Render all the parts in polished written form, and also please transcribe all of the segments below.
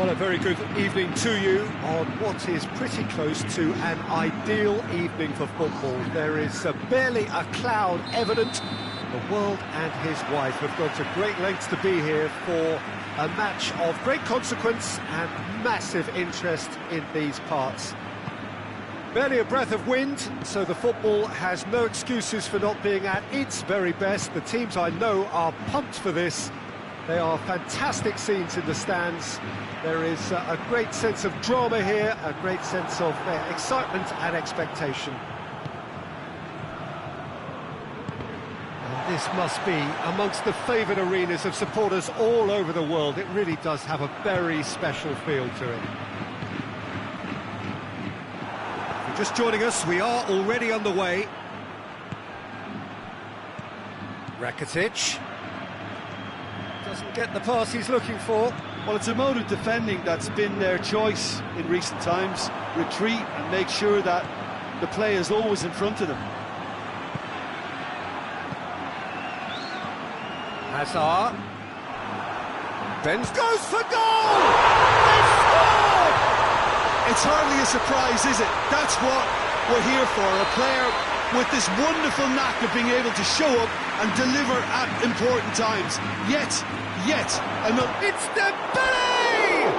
Well, a very good evening to you on what is pretty close to an ideal evening for football. There is barely a cloud evident. The world and his wife have gone to great lengths to be here for a match of great consequence and massive interest in these parts. Barely a breath of wind, so the football has no excuses for not being at its very best. The teams I know are pumped for this. They are fantastic scenes in the stands. There is a great sense of drama here, a great sense of excitement and expectation. And this must be amongst the favoured arenas of supporters all over the world. It really does have a very special feel to it. If you're just joining us, we are already underway. Rakitic doesn't get the pass he's looking for. Well, it's a mode of defending that's been their choice in recent times. Retreat and make sure that the play is always in front of them. Hazard. Benz goes for goal! They scored! It's hardly a surprise, is it? That's what we're here for. A player with this wonderful knack of being able to show up and deliver at important times. Yet another. It's Dembele!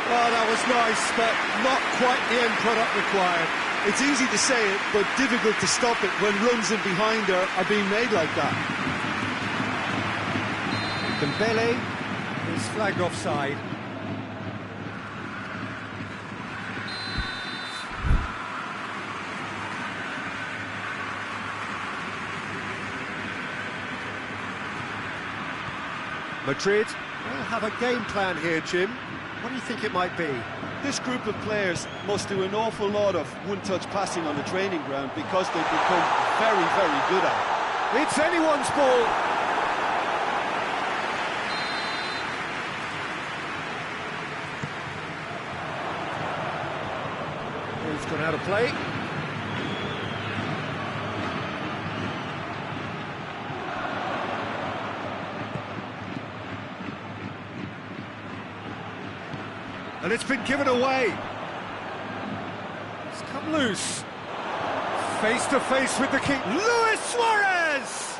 Oh, that was nice, but not quite the end product required. It's easy to say it, but difficult to stop it when runs in behind are being made like that. Dembele is flagged offside. Madrid will have a game plan here, Jim. What do you think it might be? This group of players must do an awful lot of one-touch passing on the training ground because they've become very, very good at it. It's anyone's ball. He's gone out of play. And it's been given away. It's come loose. Face to face with the king. Luis Suarez!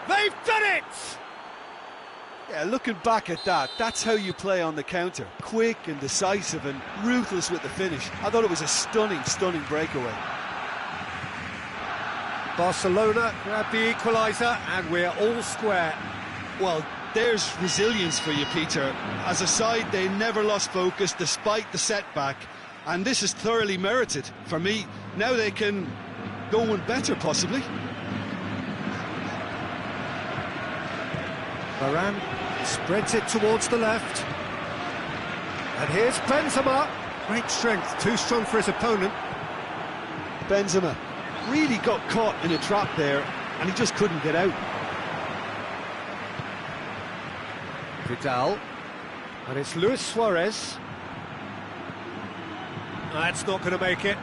They've done it! Yeah, looking back at that, that's how you play on the counter. Quick and decisive and ruthless with the finish. I thought it was a stunning breakaway. Barcelona grab the equaliser and we're all square. Well, there's resilience for you, Peter. As a side, they never lost focus despite the setback, and this is thoroughly merited. For me, now they can go one better, possibly. Varane spreads it towards the left. And here's Benzema. Great strength, too strong for his opponent. Benzema really got caught in a trap there, and he just couldn't get out. Vidal, and it's Luis Suarez. That's not going to make it.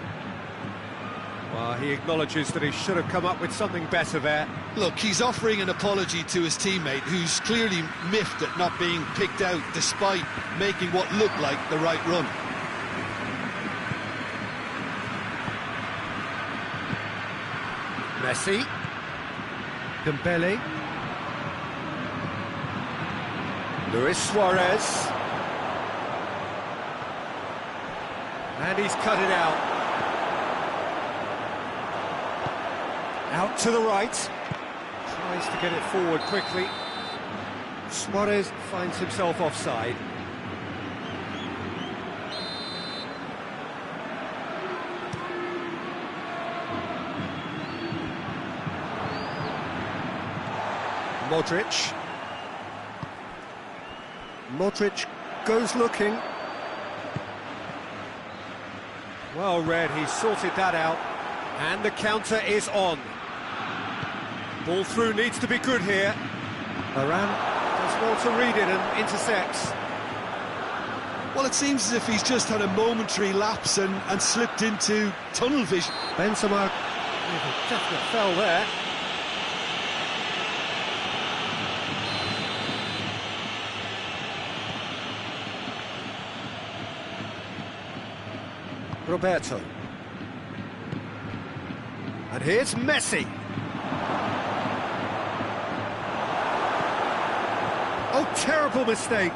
Well, he acknowledges that he should have come up with something better there. Look, he's offering an apology to his teammate, who's clearly miffed at not being picked out despite making what looked like the right run. Messi. Dembele. Luis Suarez. And he's cut it out. Out to the right. Tries to get it forward quickly. Suarez finds himself offside. Modric. Modric goes looking. Well read, he sorted that out. And the counter is on. Ball through needs to be good here. Varane does well to read it and intercepts. Well, it seems as if he's just had a momentary lapse and slipped into tunnel vision. Benzema with a definite foul there. Roberto. And here's Messi. Oh, terrible mistake.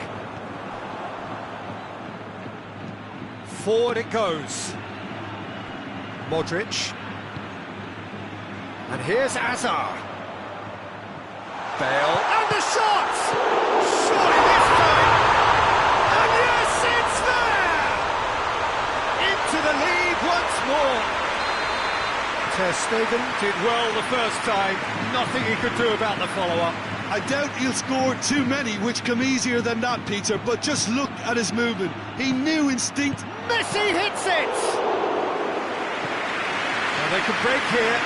Forward it goes. Modric. And here's Hazard. Bale. And the shot! Surely this time! And yes, it's there! Into the lead once more. Ter Stegen did well the first time. Nothing he could do about the follow-up. I doubt he'll score too many, which come easier than that, Peter, but just look at his movement. He knew instinct. Messi hits it! Well, they could break here.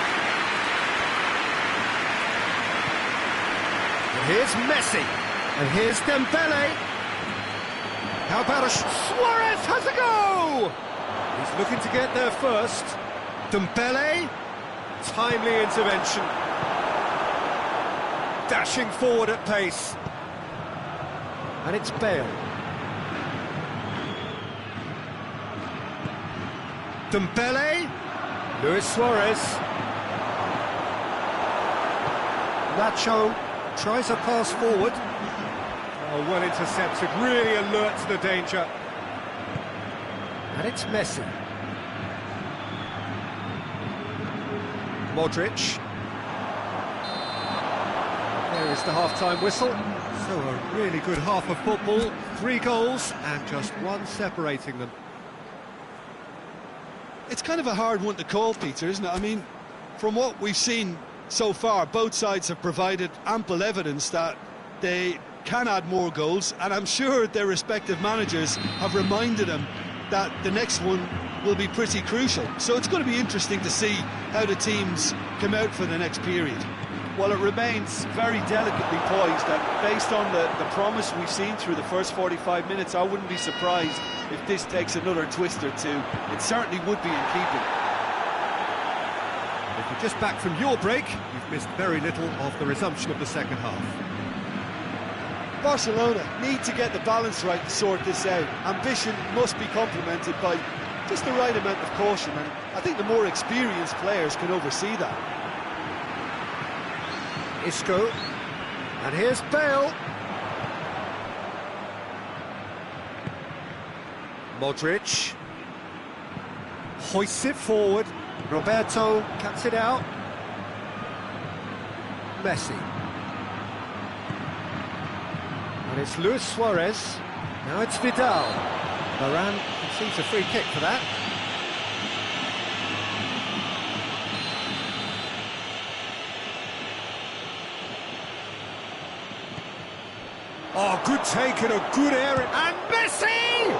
And here's Messi. And here's Dembele. How about Suarez has a go! He's looking to get there first. Dembele. Timely intervention. Dashing forward at pace. And it's Bale. Dembele. Luis Suarez. Nacho tries a pass forward. Oh, well intercepted, really alert to the danger. And it's Messi. Modric. There is the half-time whistle. So a really good half of football. 3 goals and just one separating them. It's kind of a hard one to call, Peter, isn't it? I mean, from what we've seen so far, both sides have provided ample evidence that they can add more goals, and I'm sure their respective managers have reminded them that the next one will be pretty crucial. So it's going to be interesting to see how the teams come out for the next period. Well, it remains very delicately poised, and based on the promise we've seen through the first 45 minutes, I wouldn't be surprised if this takes another twist or two. It certainly would be in keeping. If you're just back from your break, you've missed very little of the resumption of the second half. Barcelona need to get the balance right to sort this out. Ambition must be complemented by just the right amount of caution, and I think the more experienced players can oversee that. Isco, and here's Bale. Modric hoists it forward. Roberto cuts it out. Messi. And it's Luis Suarez. Now it's Vidal. Varane concedes a free kick for that. Oh, good take and a good area. And Messi!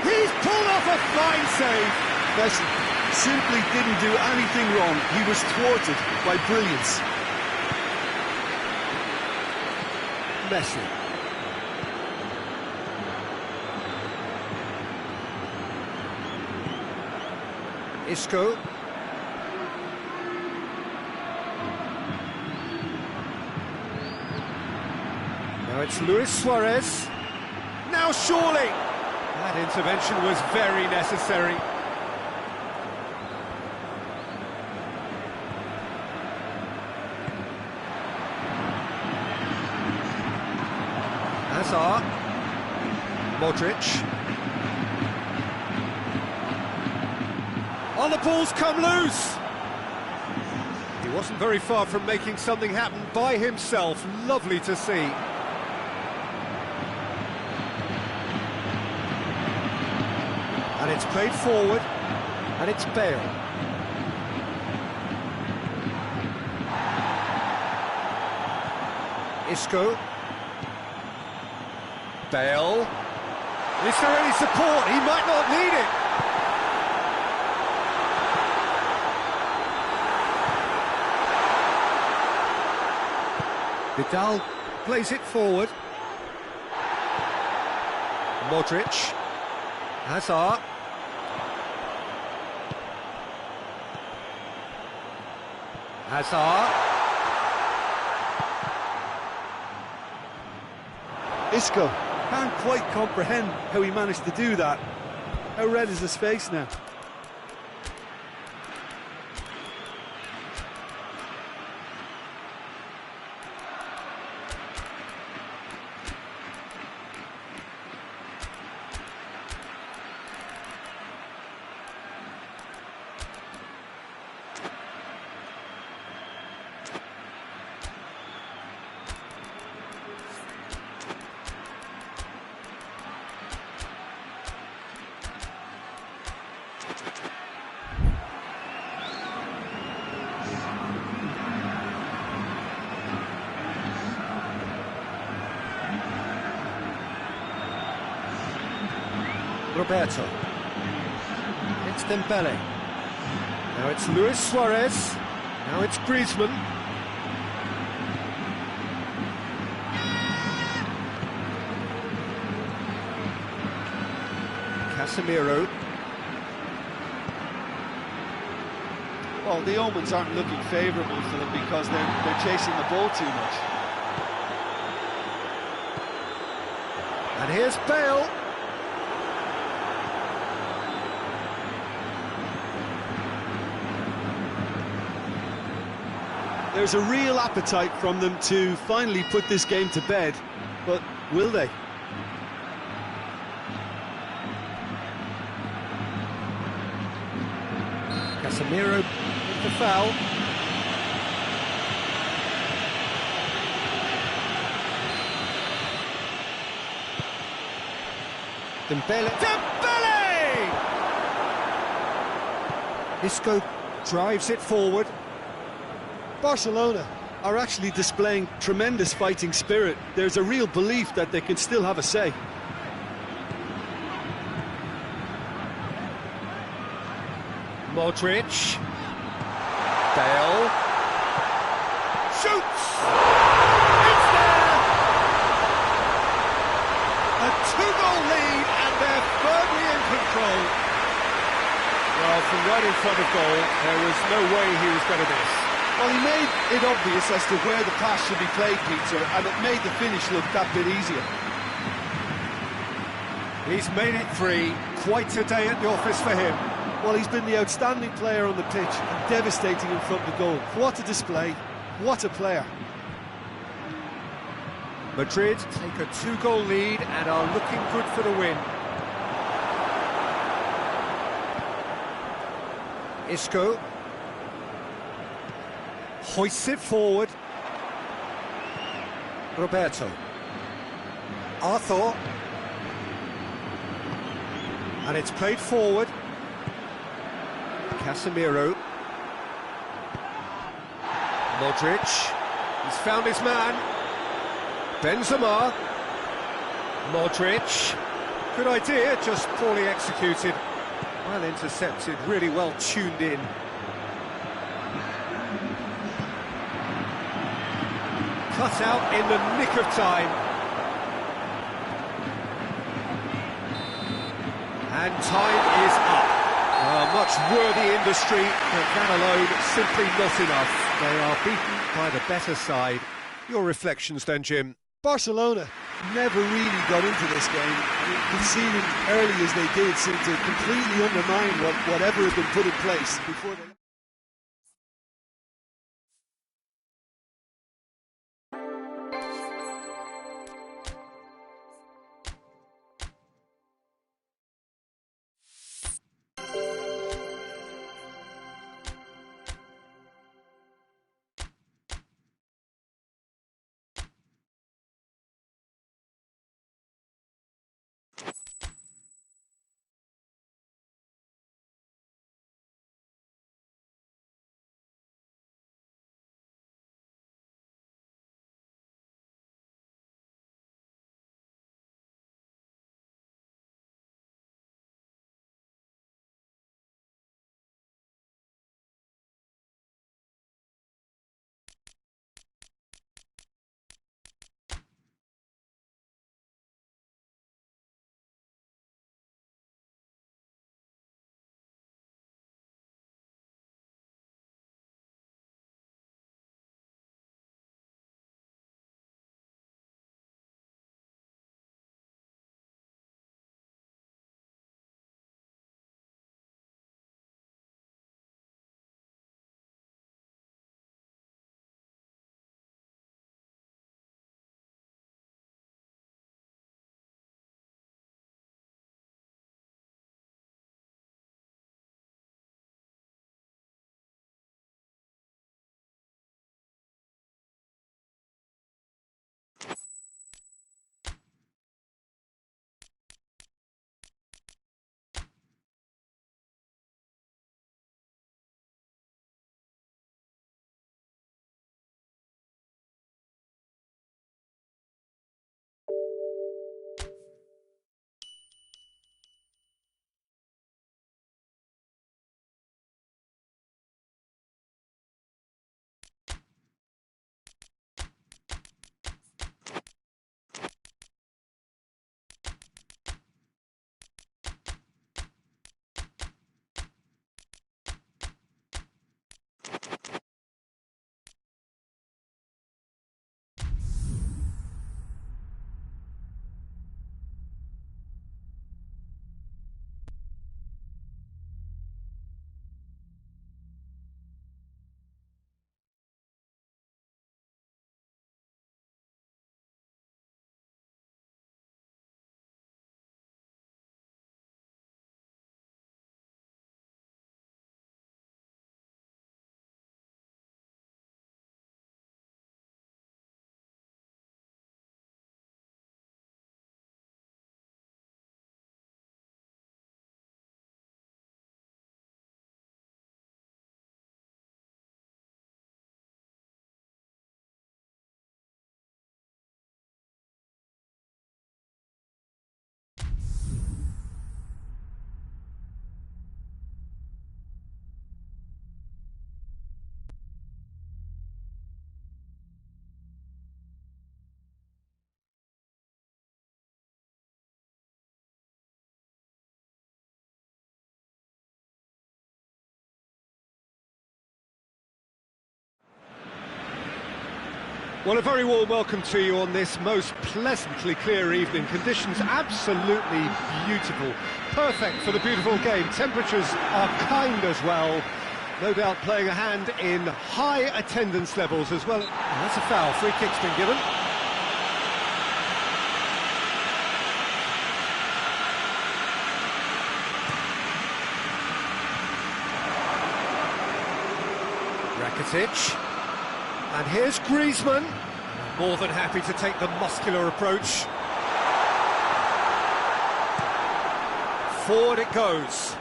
He's pulled off a fine save. Messi simply didn't do anything wrong. He was thwarted by brilliance. Messi. Isco. Now it's Luis Suarez. Now surely! That intervention was very necessary. Hazard. Modric. Oh, the ball's come loose! He wasn't very far from making something happen by himself. Lovely to see. And it's played forward, and it's Bale. Isco. Bale. Is there any support? He might not need it. Vidal plays it forward. Modric. Hazard. Hazard. Isco can't quite comprehend how he managed to do that. How red is his face now? Roberto. It's Dembele. Now it's Luis Suarez. Now it's Griezmann. Casemiro. Well, the omens aren't looking favourable for them because they're chasing the ball too much. And here's Bale. There's a real appetite from them to finally put this game to bed, but will they? Casemiro with the foul. Dembele. Dembele! Isco drives it forward. Barcelona are actually displaying tremendous fighting spirit. There's a real belief that they can still have a say. Modric. Bale. Shoots! It's there! A two-goal lead and they're firmly in control. Well, from right in front of goal, there was no way he was going to miss. Well, he made it obvious as to where the pass should be played, Peter, and it made the finish look that bit easier. He's made it 3. Quite a day at the office for him. Well, he's been the outstanding player on the pitch and devastating in front of goal. What a display, what a player. Madrid take a 2-goal lead and are looking good for the win. Isco hoists it forward. Roberto. Arthur. And it's played forward. Casemiro. Modric. He's found his man. Benzema. Modric. Good idea, just poorly executed. Well intercepted, really well tuned in. Cut out in the nick of time. And time is up. Much worthy industry, but that alone simply not enough. They are beaten by the better side. Your reflections then, Jim? Barcelona never really got into this game. I mean, conceding early as they did seemed to completely undermine whatever had been put in place before they... Well, a very warm welcome to you on this most pleasantly clear evening. Conditions absolutely beautiful. Perfect for the beautiful game. Temperatures are kind as well. No doubt playing a hand in high attendance levels as well. Oh, that's a foul. Free kick's been given. Rakitic. And here's Griezmann, more than happy to take the muscular approach. Forward it goes.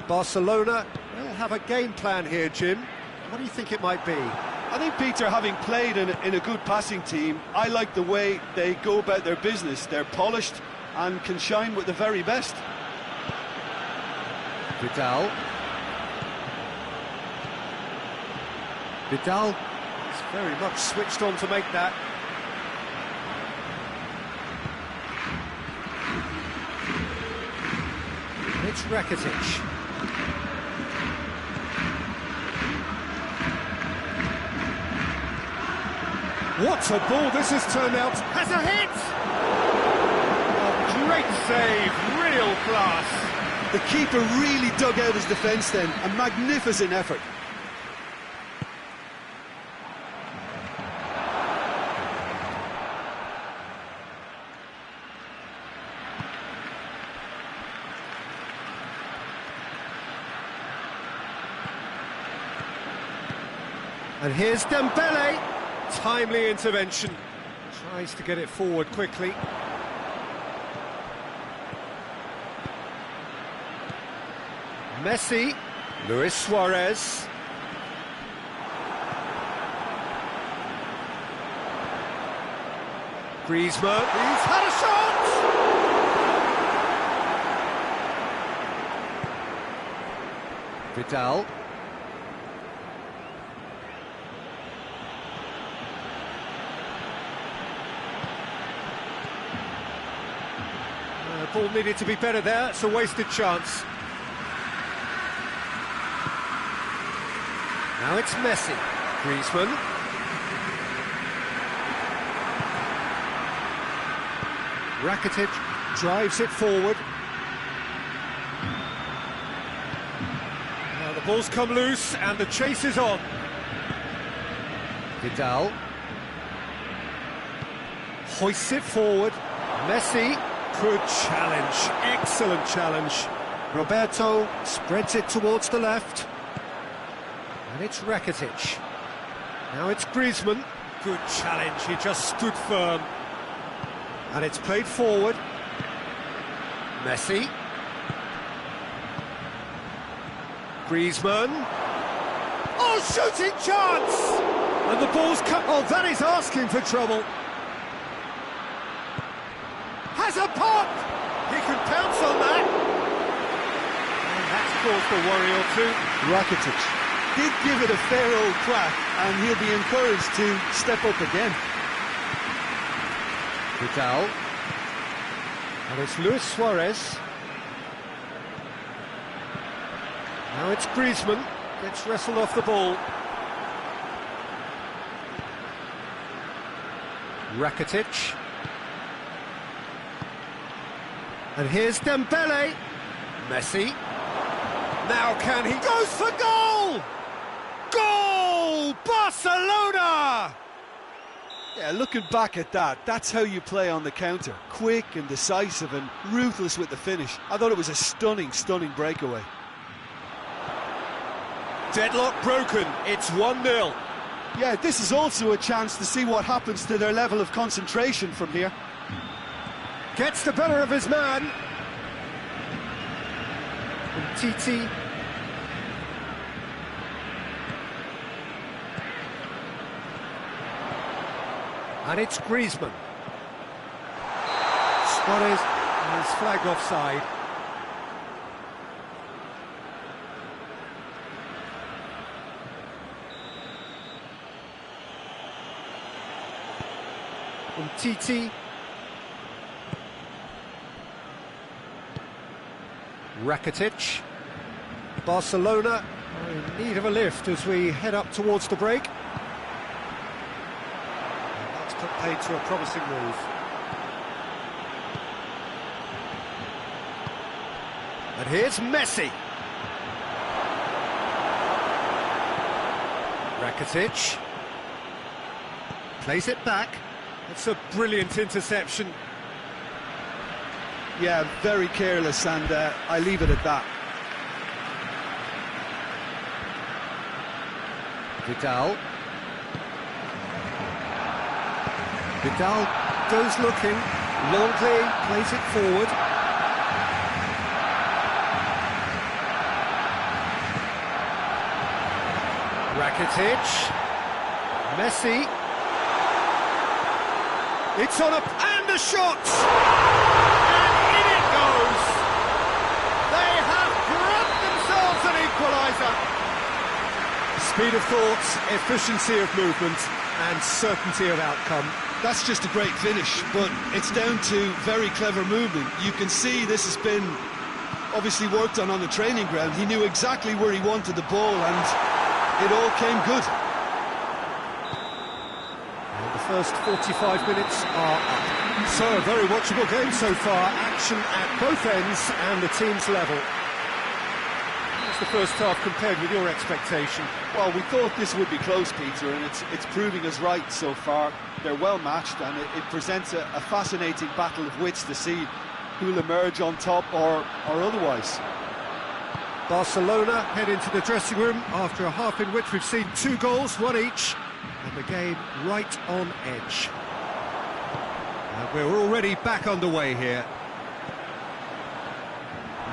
Barcelona will have a game plan here, Jim. What do you think it might be? I think, Peter, having played in a good passing team, I like the way they go about their business. They're polished and can shine with the very best. Vidal is very much switched on to make that. It's Rakitic. What a ball this has turned out. Has a hit! A great save, real class. The keeper really dug out his defence then. A magnificent effort. And here's Dembele, timely intervention, tries to get it forward quickly. Messi, Luis Suarez. Griezmann, he's had a shot! Vidal. Ball needed to be better there, it's a wasted chance. Now it's Messi, Griezmann. Rakitic drives it forward. Now the ball's come loose and the chase is on. Vidal hoists it forward. Messi. Good challenge, excellent challenge. Roberto spreads it towards the left. And it's Rakitic. Now it's Griezmann. Good challenge, he just stood firm. And it's played forward. Messi. Griezmann. Oh, shooting chance! And the ball's cut. Oh, that is asking for trouble. Has a pop! He can pounce on that! And that's caused a worry or two. Rakitic did give it a fair old crack, and he'll be encouraged to step up again. Vidal. And it's Luis Suarez. Now it's Griezmann. Gets wrestled off the ball. Rakitic. And here's Dembele. Messi. Now can he... Goes for goal! Goal! Barcelona! Yeah, looking back at that, that's how you play on the counter. Quick and decisive and ruthless with the finish. I thought it was a stunning, stunning breakaway. Deadlock broken. It's 1-0. Yeah, this is also a chance to see what happens to their level of concentration from here. Gets the better of his man. And Titi. And it's Griezmann. Suarez is flagged offside. And Titi. Rakitic. Barcelona are in need of a lift as we head up towards the break. Put paid to a promising move. And here's Messi. Rakitic. Plays it back. It's a brilliant interception. Yeah, very careless, and I leave it at that. Vidal. Vidal goes looking. Longley plays it forward. Rakitic. Messi. It's on and a shot! And in it goes! They have grabbed themselves an equaliser! Speed of thought, efficiency of movement, and certainty of outcome. That's just a great finish, but it's down to very clever movement. You can see this has been obviously worked on the training ground. He knew exactly where he wanted the ball, and it all came good. And the first 45 minutes are up. So, a very watchable game so far. Action at both ends and the team's level. What's the first half compared with your expectation? Well, we thought this would be close, Peter, and it's proving us right so far. They're well matched, and it presents a fascinating battle of wits to see who'll emerge on top or otherwise. Barcelona head into the dressing room after a half in which we've seen 2 goals, 1 each, and the game right on edge. And we're already back underway here.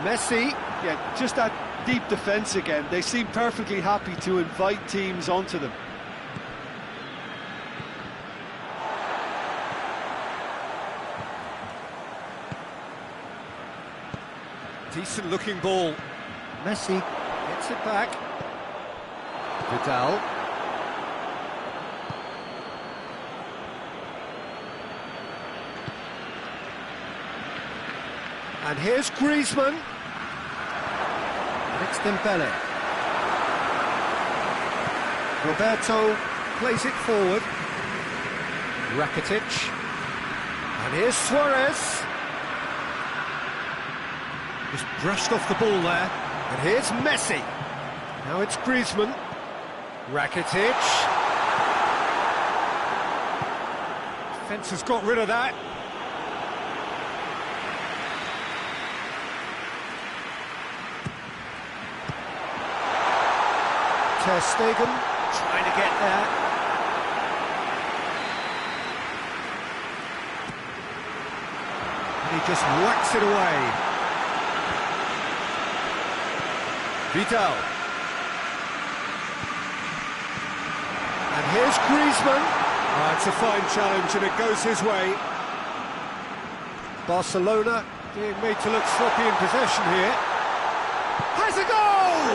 Messi. Yeah, just that deep defence again. They seem perfectly happy to invite teams onto them. Decent looking ball. Messi gets it back. Vidal. And here's Griezmann. And it's Dembele. Roberto plays it forward. Rakitic. And here's Suarez. Just brushed off the ball there. And here's Messi. Now it's Griezmann. Rakitic. Defence has got rid of that. Ter Stegen trying to get there. And he just whacks it away. Vidal. And here's Griezmann. It's a fine challenge and it goes his way. Barcelona being made to look sloppy in possession here. Has a goal!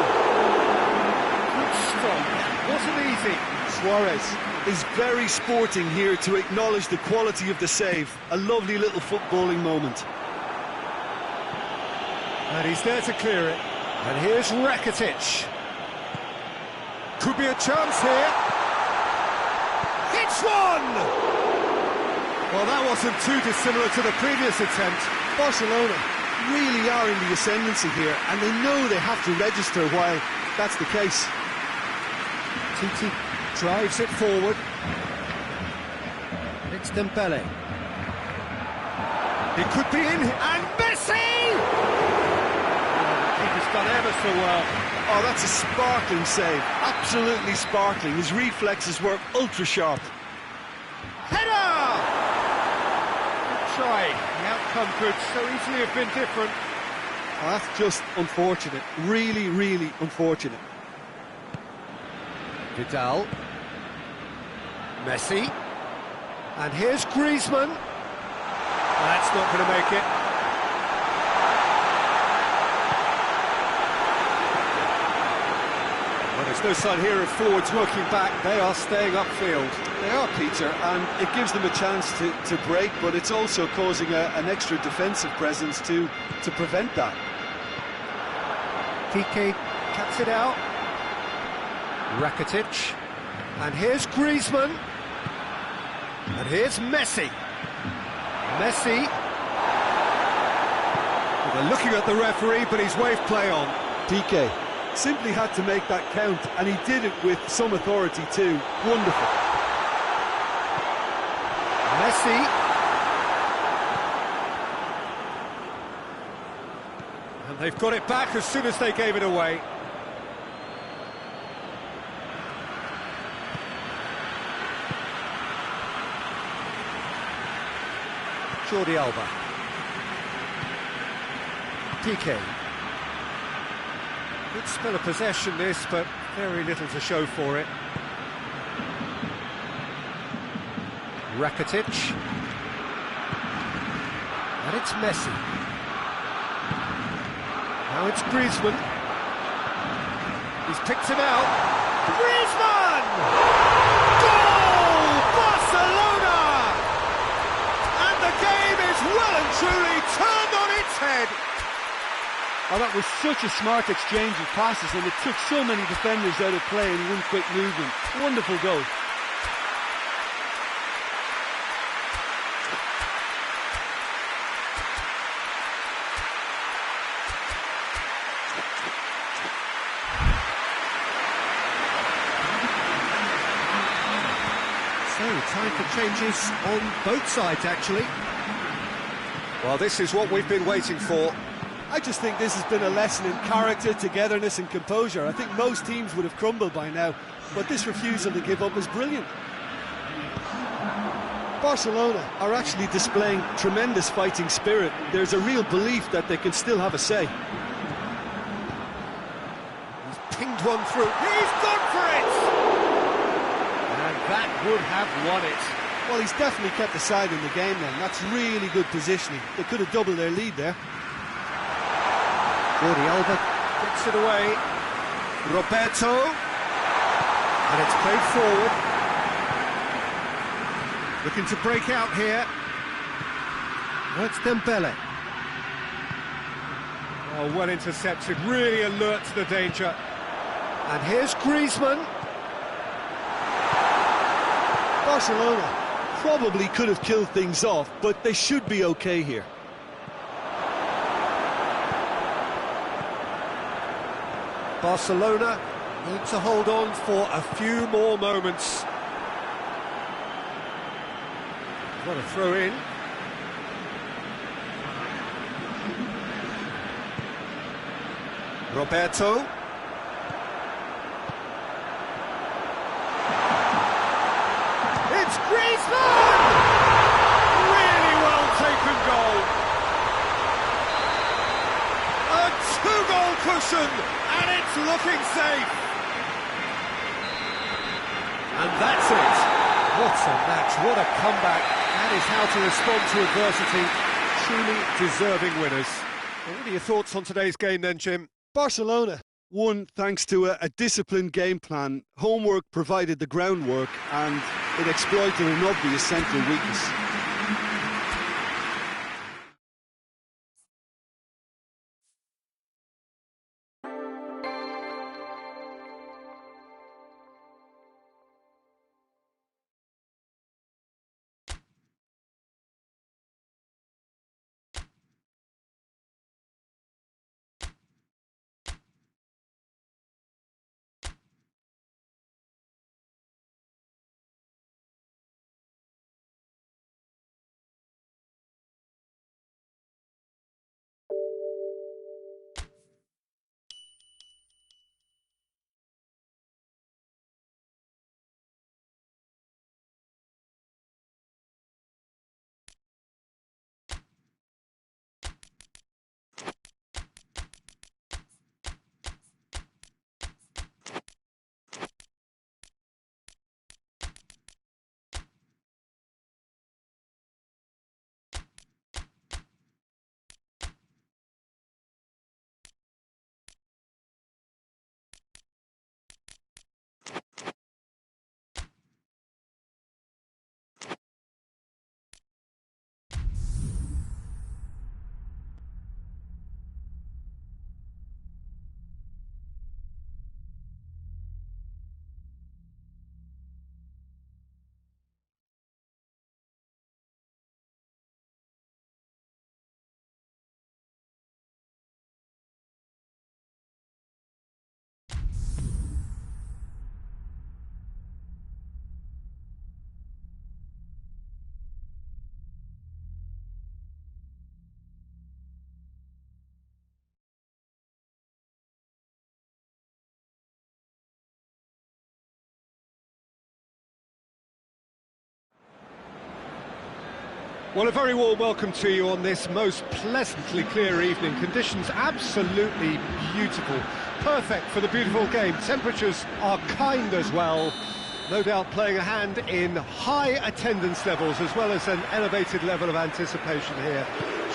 Good strike. Wasn't easy. Suarez is very sporting here to acknowledge the quality of the save. A lovely little footballing moment. And he's there to clear it. And here's Rakitic. Could be a chance here. It's one! Well, that wasn't too dissimilar to the previous attempt. Barcelona really are in the ascendancy here, and they know they have to register while that's the case. Titi drives it forward. It's Dembele. It could be in, and Messi! He's done ever so well. Oh, that's a sparkling save. Absolutely sparkling. His reflexes were ultra sharp. Header! Good try. The outcome could so easily have been different. Oh, that's just unfortunate. Really, really unfortunate. Vidal. Messi. And here's Griezmann. That's not going to make it. Well, there's no sign here of forwards working back. They are staying upfield. They are, Peter, and it gives them a chance to break, but it's also causing an extra defensive presence to prevent that. Kike cuts it out. Rakitic. And here's Griezmann. And here's Messi. Messi. Well, they're looking at the referee, but he's waved play on. PK simply had to make that count, and he did it with some authority too. Wonderful. Messi. And they've got it back as soon as they gave it away. Jordi Alba. PK. Good spell of possession this, but very little to show for it. Rakitic. And it's Messi. Now it's Griezmann. He's picked him out. Griezmann! Goal! Barcelona! And the game is well and truly turned on its head. Oh, that was such a smart exchange of passes, and it took so many defenders out of play in one quick movement. Wonderful goal. So, time for changes on both sides, actually. Well, this is what we've been waiting for. I just think this has been a lesson in character, togetherness and composure. I think most teams would have crumbled by now, but this refusal to give up is brilliant. Barcelona are actually displaying tremendous fighting spirit. There's a real belief that they can still have a say. He's pinged one through. He's gone for it! And that would have won it. Well, he's definitely kept the side in the game then. That's really good positioning. They could have doubled their lead there. Jordi Alba gets it away. Roberto. And it's played forward. Looking to break out here. That's Dembele. Oh, well intercepted. Really alert to the danger. And here's Griezmann. Barcelona probably could have killed things off, but they should be okay here. Barcelona need to hold on for a few more moments. What a throw in. Roberto. It's Griezmann! Really well taken goal. A two-goal cushion, and it's looking safe. And that's it. What a match, what a comeback. That is how to respond to adversity. Truly deserving winners. Well, what are your thoughts on today's game then, Jim? Barcelona won thanks to a disciplined game plan. Homework provided the groundwork, and it exploited an obvious central weakness. Well, a very warm welcome to you on this most pleasantly clear evening. Conditions absolutely beautiful. Perfect for the beautiful game. Temperatures are kind as well. No doubt playing a hand in high attendance levels as well as an elevated level of anticipation here.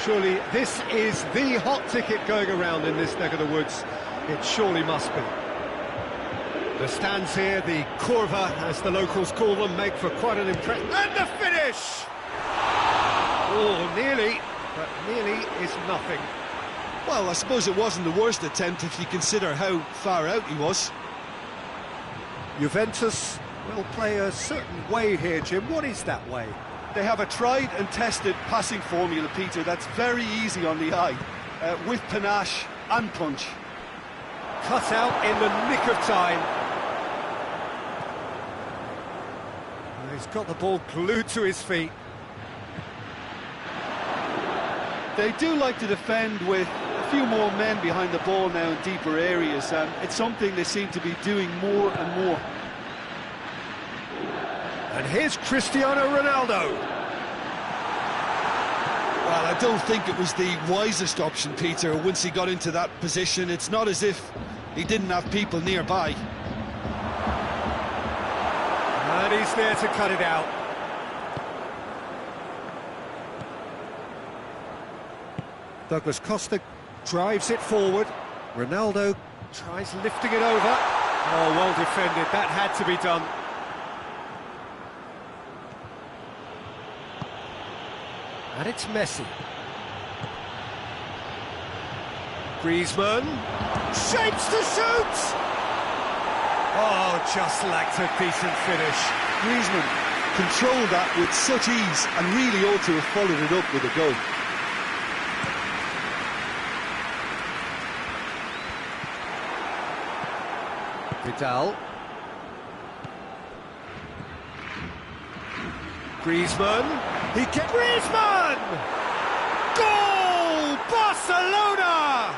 Surely this is the hot ticket going around in this neck of the woods. It surely must be. The stands here, the curva, as the locals call them, make for quite an impression. And the finish! Oh, nearly, but nearly is nothing. Well, I suppose it wasn't the worst attempt if you consider how far out he was. Juventus will play a certain way here, Jim. What is that way? They have a tried and tested passing formula, Peter, that's very easy on the eye, with panache and punch. Cut out in the nick of time. He's got the ball glued to his feet. They do like to defend with a few more men behind the ball now in deeper areas, and it's something they seem to be doing more and more. And here's Cristiano Ronaldo. Well, I don't think it was the wisest option, Peter, once he got into that position. It's not as if he didn't have people nearby. And he's there to cut it out. Douglas Costa drives it forward. Ronaldo tries lifting it over. Oh, well defended. That had to be done. And it's Messi. Griezmann shapes to shoot! Oh, just lacked a decent finish. Griezmann controlled that with such ease and really ought to have followed it up with a goal. Vidal. Griezmann. He gets Griezmann! Goal! Barcelona!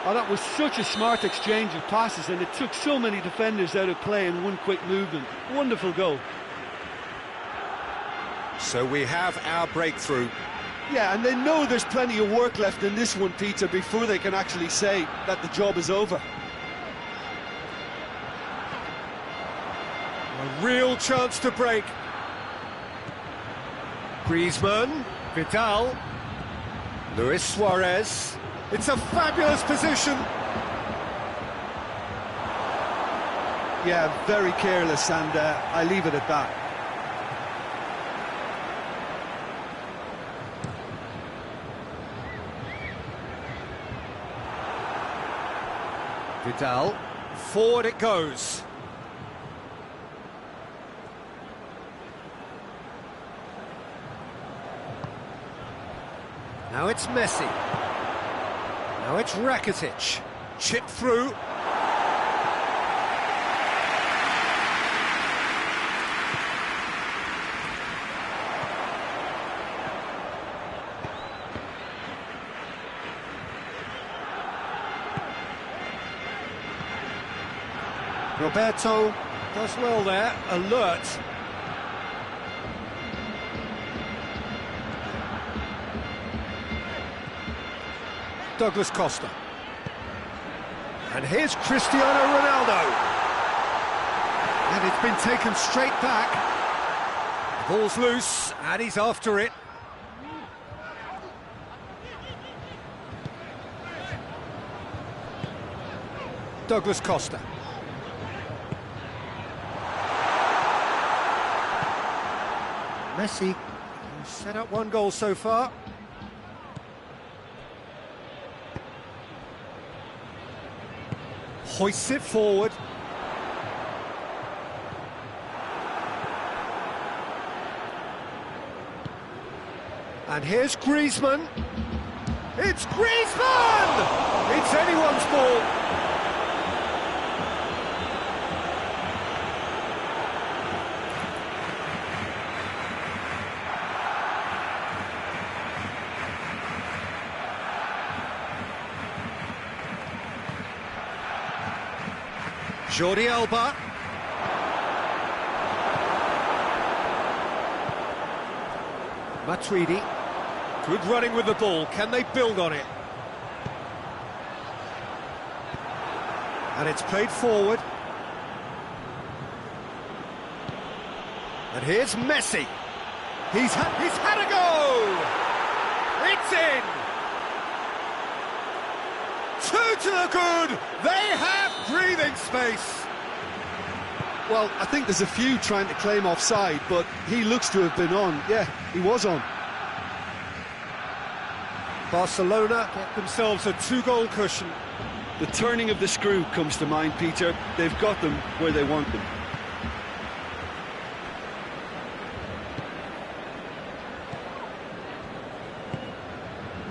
Oh, that was such a smart exchange of passes, and it took so many defenders out of play in one quick movement. Wonderful goal. So we have our breakthrough. Yeah, and they know there's plenty of work left in this one, Peter, before they can actually say that the job is over. A real chance to break. Griezmann, Vidal, Luis Suarez. It's a fabulous position. Yeah, very careless, and I leave it at that. Vidal, forward it goes. Now it's Messi. Now it's Rakitic. Chip through. Roberto does well there, alert. Douglas Costa. And here's Cristiano Ronaldo. And it's been taken straight back. The ball's loose, and he's after it. Douglas Costa. Messi set up one goal so far. Hoists it forward. And here's Griezmann. It's Griezmann! It's anyone's ball. Jordi Alba. Matuidi. Good running with the ball. Can they build on it? And it's played forward. And here's Messi. He's had a go! It's in! Two to the good! They have breathing space! Well, I think there's a few trying to claim offside, but he looks to have been on. Yeah, he was on. Barcelona get themselves a two-goal cushion. The turning of the screw comes to mind, Peter. They've got them where they want them.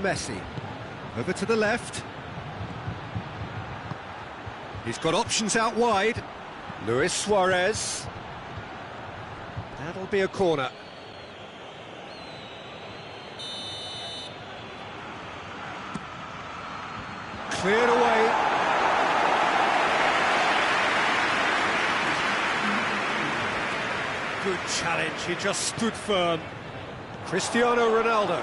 Messi. Over to the left. He's got options out wide. Luis Suarez. That'll be a corner. Cleared away. Good challenge, he just stood firm. Cristiano Ronaldo.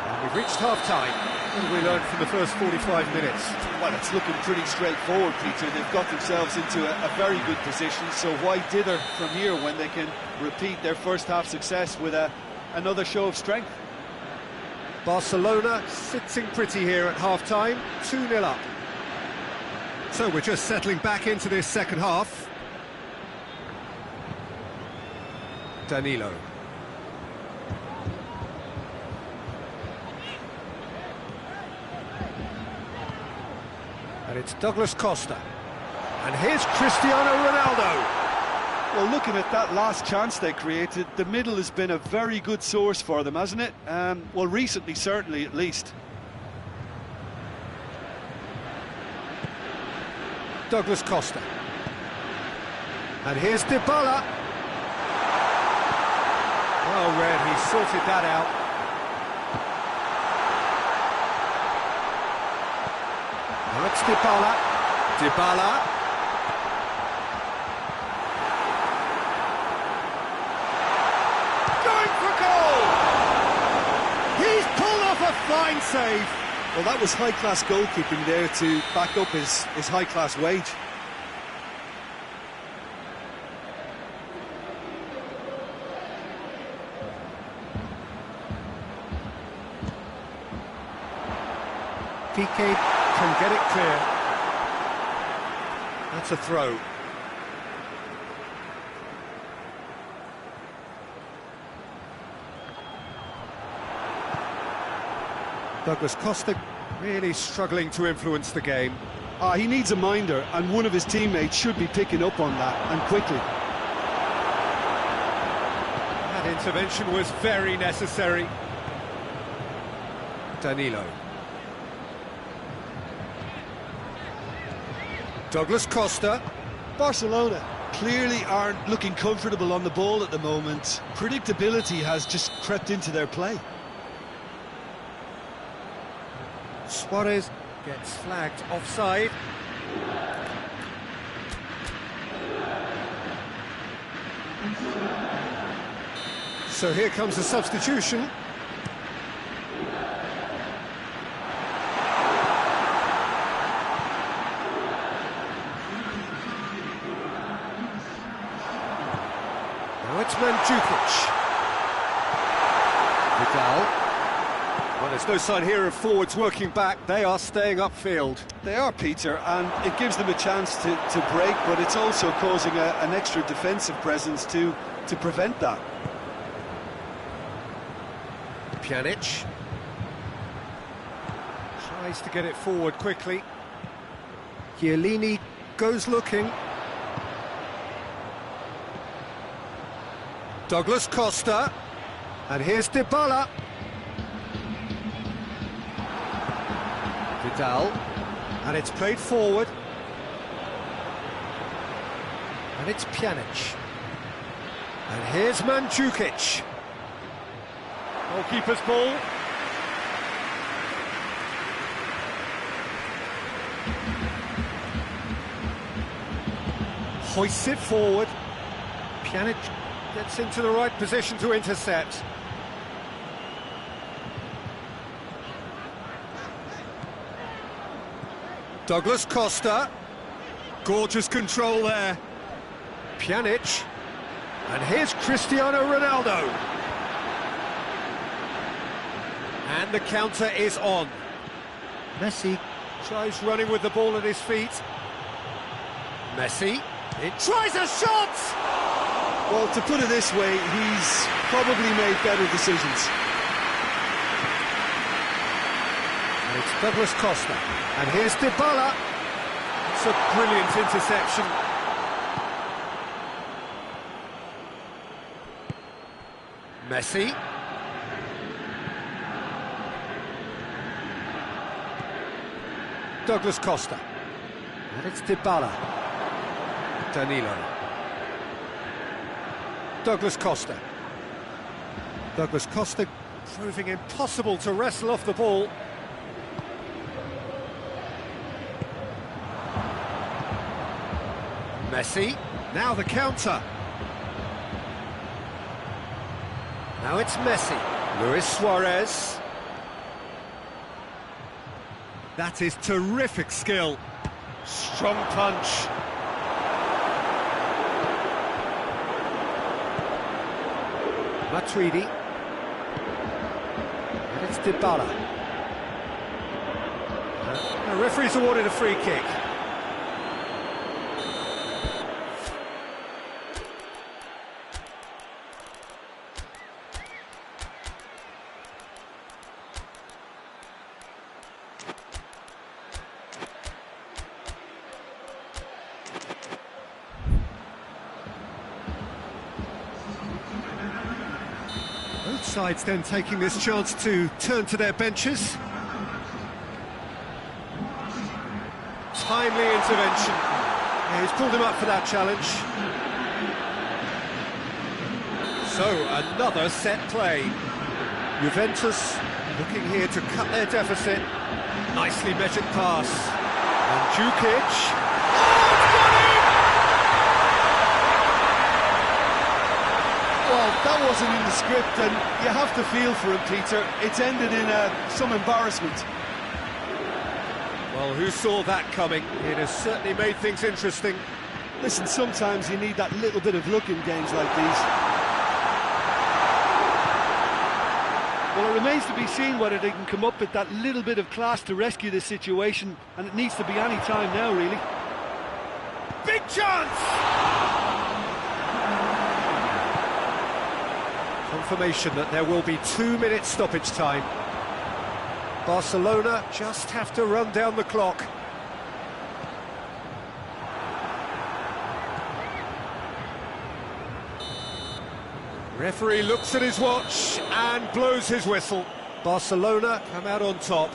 And we've reached half-time. What have we learned from the first 45 minutes? Well, it's looking pretty straightforward, Peter. They've got themselves into a very good position, so why dither from here when they can repeat their first-half success with another show of strength? Barcelona sitting pretty here at half-time, 2-0 up. So we're just settling back into this second half. Danilo. And it's Douglas Costa. And here's Cristiano Ronaldo. Well, looking at that last chance they created, the middle has been a very good source for them, hasn't it? Well, recently, certainly, at least. Douglas Costa. And here's Dybala. Well read, he sorted that out. Now it's Dybala. Dybala. Going for goal! He's pulled off a fine save. Well, that was high-class goalkeeping there to back up his high-class wage. Piqué can get it clear. That's a throw. Douglas Costa really struggling to influence the game. He needs a minder, and one of his teammates should be picking up on that, and quickly. That intervention was very necessary. Danilo. Douglas Costa. Barcelona clearly aren't looking comfortable on the ball at the moment. Predictability has just crept into their play. Suarez gets flagged offside. So here comes the substitution. Now it's Mandzukic. Vidal. Well, there's no sign here of forwards working back. They are staying upfield. They are, Peter, and it gives them a chance to break, but it's also causing an extra defensive presence to prevent that. Pjanic. Tries to get it forward quickly. Chiellini goes looking. Douglas Costa. And here's Dybala. Vidal. And it's played forward. And it's Pjanic. And here's Mandzukic. Goalkeeper's ball. Hoists it forward. Pjanic Gets into the right position to intercept. Douglas Costa. Gorgeous control there. Pjanic. And here's Cristiano Ronaldo. And the counter is on. Messi tries running with the ball at his feet. Messi, it tries a shot! Well, to put it this way, he's probably made better decisions. And it's Douglas Costa. And here's Dybala. It's a brilliant interception. Messi. Douglas Costa. And it's Dybala. Danilo. Douglas Costa. Douglas Costa proving impossible to wrestle off the ball. Messi. Now the counter. Now it's Messi. Luis Suarez. That is terrific skill. Strong punch. Matuidi. And it's Dybala. The referee's awarded a free kick. Both sides then taking this chance to turn to their benches. Timely intervention. Yeah, he's pulled him up for that challenge. So, another set play. Juventus looking here to cut their deficit. Nicely measured pass. And Djukic. Well, that wasn't in the script, and you have to feel for him, Peter. It's ended in some embarrassment. Well, who saw that coming? It has certainly made things interesting. Listen, sometimes you need that little bit of luck in games like these. Well, it remains to be seen whether they can come up with that little bit of class to rescue this situation, and it needs to be any time now, really. Big chance! Confirmation that there will be 2 minutes stoppage time. Barcelona just have to run down the clock. Referee looks at his watch and blows his whistle. Barcelona come out on top.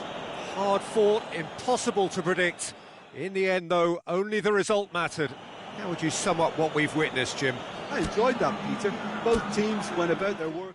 Hard fought, impossible to predict. In the end, though, only the result mattered. How would you sum up what we've witnessed, Jim? I enjoyed that, Peter. Both teams went about their work.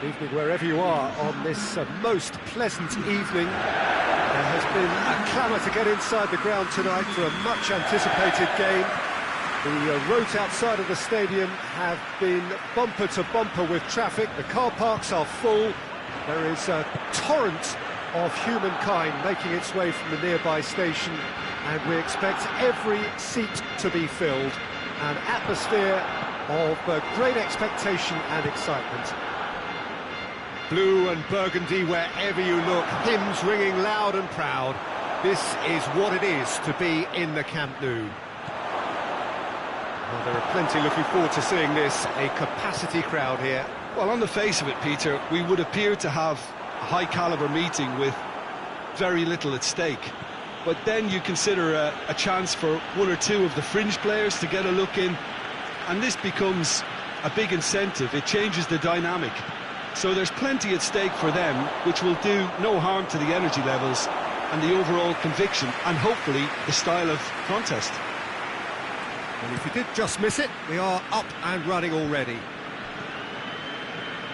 Good evening wherever you are on this most pleasant evening. There has been a clamour to get inside the ground tonight for a much anticipated game. The roads outside of the stadium have been bumper to bumper with traffic. The car parks are full. There is a torrent of humankind making its way from the nearby station, and we expect every seat to be filled. An atmosphere of great expectation and excitement. Blue and burgundy wherever you look, hymns ringing loud and proud. This is what it is to be in the Camp Nou. Well, there are plenty looking forward to seeing this, a capacity crowd here. Well, on the face of it, Peter, we would appear to have a high-caliber meeting with very little at stake. But then you consider a chance for one or two of the fringe players to get a look in, and this becomes a big incentive. It changes the dynamic. So there's plenty at stake for them, which will do no harm to the energy levels and the overall conviction, and hopefully the style of contest. And if you did just miss it, we are up and running already.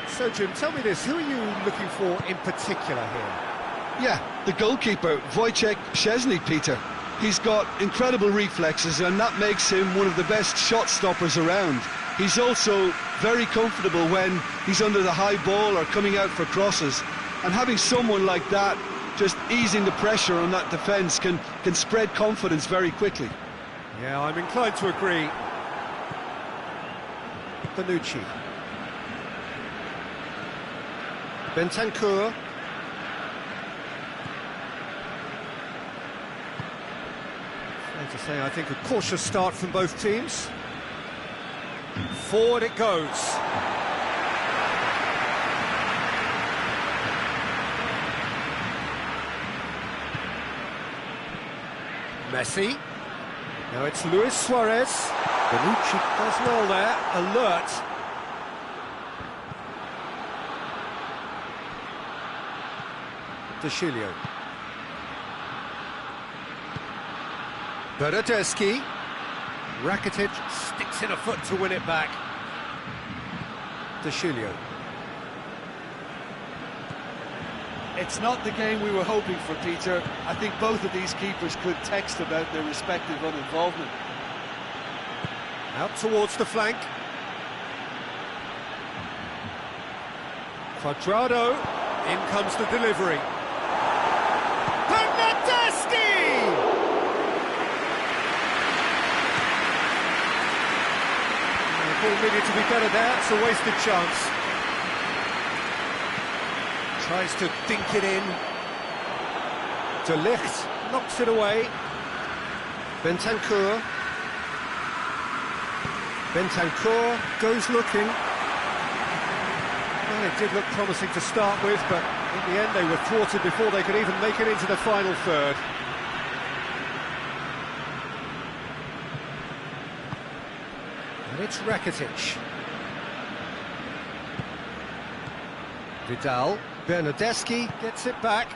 So, Jim, tell me this, who are you looking for in particular here? Yeah, the goalkeeper, Wojciech Szczesny, Peter. He's got incredible reflexes, and that makes him one of the best shot stoppers around. He's also very comfortable when he's under the high ball or coming out for crosses. And having someone like that just easing the pressure on that defence can spread confidence very quickly. Yeah, I'm inclined to agree. Bonucci. Bentancur. Fair to say, I think a cautious start from both teams. Forward it goes. Messi. Now it's Luis Suarez. Bonucci does well there, alert. De Chilio. Bernardeschi. Rakitic sticks in a foot to win it back. De Chilio. It's not the game we were hoping for, Peter. I think both of these keepers could text about their respective uninvolvement. Out towards the flank. Cuadrado. In comes the delivery. Bernardeschi! The ball needed to be better there. It's a wasted chance. Tries to dink it in. De Ligt knocks it away. Bentancur. Bentancur goes looking. Well, it did look promising to start with, but in the end they were thwarted before they could even make it into the final third. And it's Rakitic. Vidal. Bernardeschi gets it back.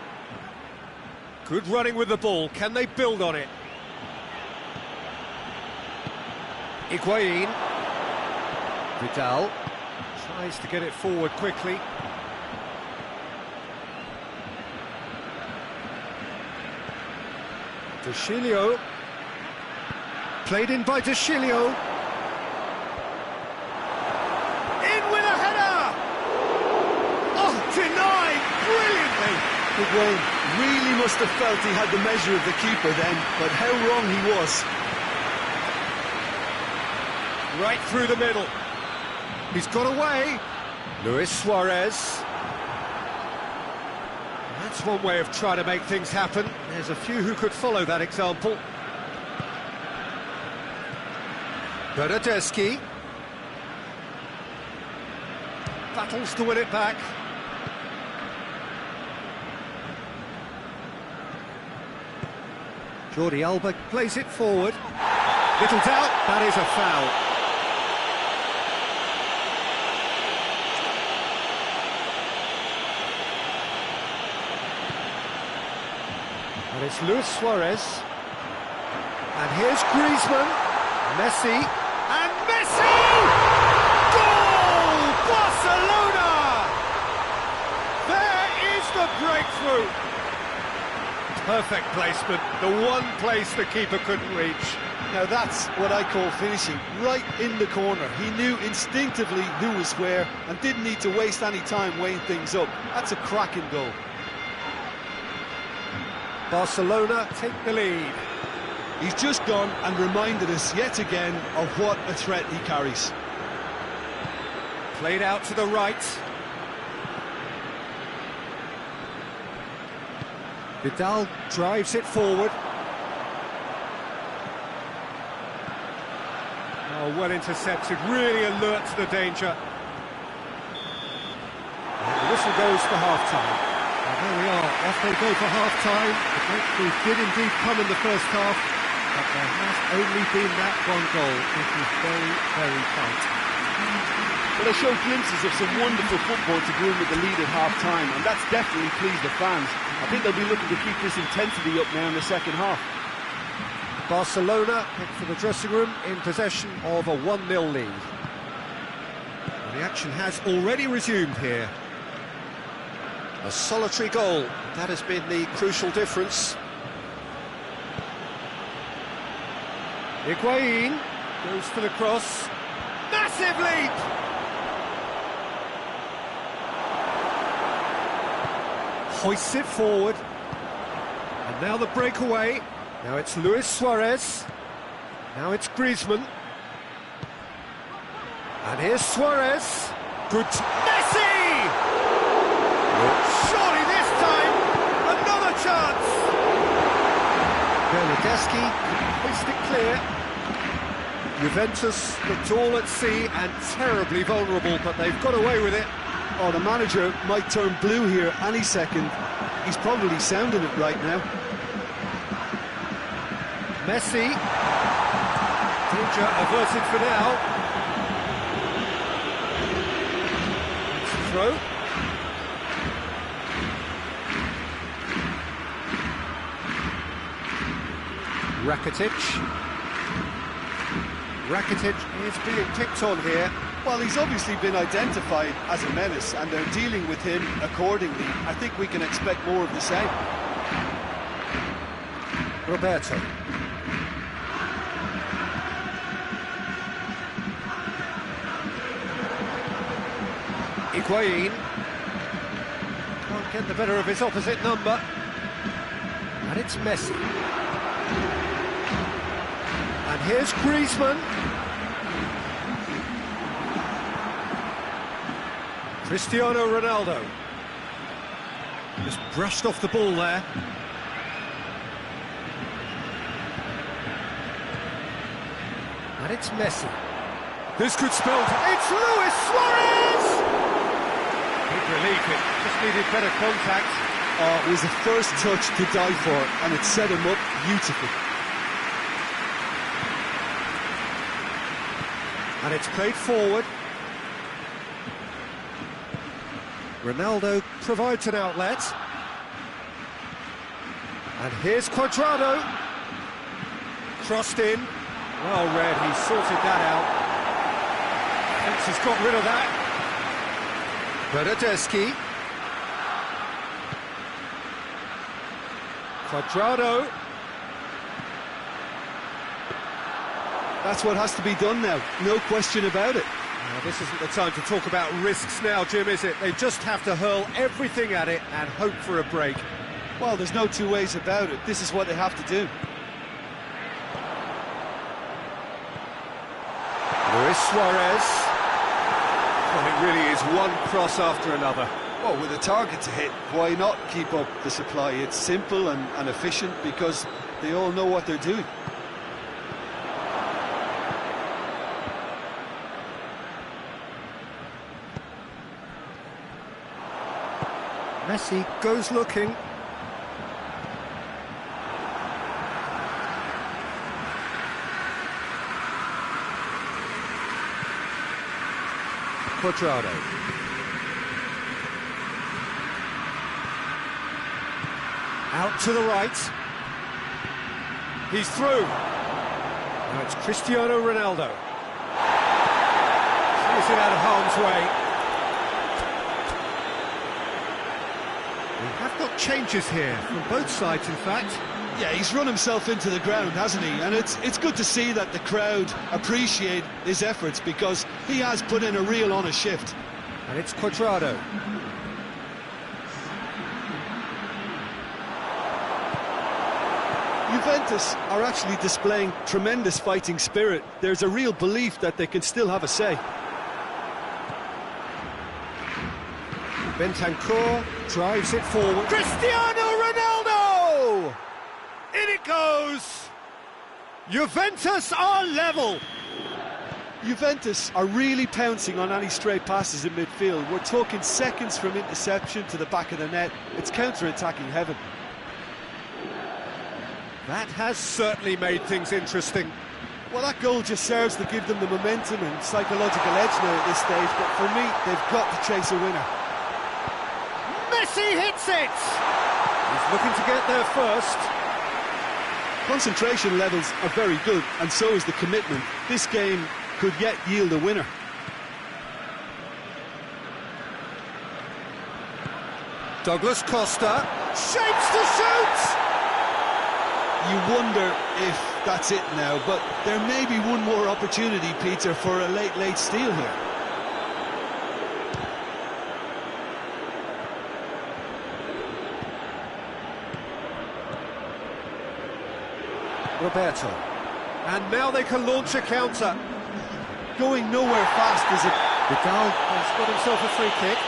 Good running with the ball. Can they build on it? Higuain. Vidal tries to get it forward quickly. De Chilio. Played in by De Chilio. In with a header! Oh, denied brilliantly! Higuain really must have felt he had the measure of the keeper then, but how wrong he was. Right through the middle. He's got away. Luis Suarez. That's one way of trying to make things happen. There's a few who could follow that example. Bernardeschi. Battles to win it back. Jordi Alba plays it forward. Little doubt, that is a foul. And it's Luis Suarez. And here's Griezmann. Messi. And Messi! Goal! Barcelona! breakthrough! Perfect placement, the one place the keeper couldn't reach. Now that's what I call finishing, right in the corner. He knew instinctively who was where and didn't need to waste any time weighing things up. That's a cracking goal. Barcelona take the lead. He's just gone and reminded us yet again of what a threat he carries. Played out to the right. Vidal drives it forward. Oh, well intercepted, really alert to the danger. And the whistle goes for half-time. And there we are, off they go for half-time. The breakthrough did indeed come in the first half, but there has only been that one goal. It was very, very tight. Well, they showed glimpses of some wonderful football to go in with the lead at half-time, and that's definitely pleased the fans. I think they'll be looking to keep this intensity up now in the second half. Barcelona head for the dressing room in possession of a 1-0 lead. And the action has already resumed here. A solitary goal, that has been the crucial difference. Higuain goes for the cross. Massive leap! Hoists it forward. And now the breakaway. Now it's Luis Suarez. Now it's Griezmann. And here's Suarez. Good. Messi! Surely this time, another chance! Bernardeschi hoists it clear. Juventus looked all at sea and terribly vulnerable, but they've got away with it. Oh, the manager might turn blue here any second. He's probably sounding it right now. Messi. Danger averted for now. It's a throw. Rakitic is being picked on here. Well, he's obviously been identified as a menace, and they're dealing with him accordingly. I think we can expect more of the same. Roberto. Higuain. Can't get the better of his opposite number. And it's Messi. And here's Griezmann. Cristiano Ronaldo. Just brushed off the ball there. And it's Messi. This could spell... It's Luis Suarez! Big relief, it just needed better contact. It was the first touch to die for, and it set him up beautifully. And it's played forward. Ronaldo provides an outlet. And here's Cuadrado. Crossed in. Well read, he sorted that out. Thinks he's got rid of that. Bernardeschi. Cuadrado. That's what has to be done now, no question about it. Now, this isn't the time to talk about risks now, Jim, is it? They just have to hurl everything at it and hope for a break. Well, there's no two ways about it. This is what they have to do. Luis Suarez. Well, it really is one cross after another. Well, with a target to hit, why not keep up the supply? It's simple and efficient because they all know what they're doing. Messi goes looking. Cuadrado. Out to the right. He's through. Now it's Cristiano Ronaldo. Sees it out of harm's way. We have got changes here from both sides, in fact. Yeah, he's run himself into the ground, hasn't he? And it's good to see that the crowd appreciate his efforts, because he has put in a real honest shift. And it's Cuadrado. Juventus are actually displaying tremendous fighting spirit. There's a real belief that they can still have a say. Bentancur drives it forward. Cristiano Ronaldo! In it goes! Juventus are level! Juventus are really pouncing on any stray passes in midfield. We're talking seconds from interception to the back of the net. It's counter-attacking heaven. That has certainly made things interesting. Well, that goal just serves to give them the momentum and psychological edge now at this stage, but for me, they've got to chase a winner. Messi hits it! He's looking to get there first. Concentration levels are very good, and so is the commitment. This game could yet yield a winner. Douglas Costa shapes to shoot! You wonder if that's it now, but there may be one more opportunity, Peter, for a late steal here. Roberto. And now they can launch a counter. Going nowhere fast, is it? Vidal has got himself a free kick.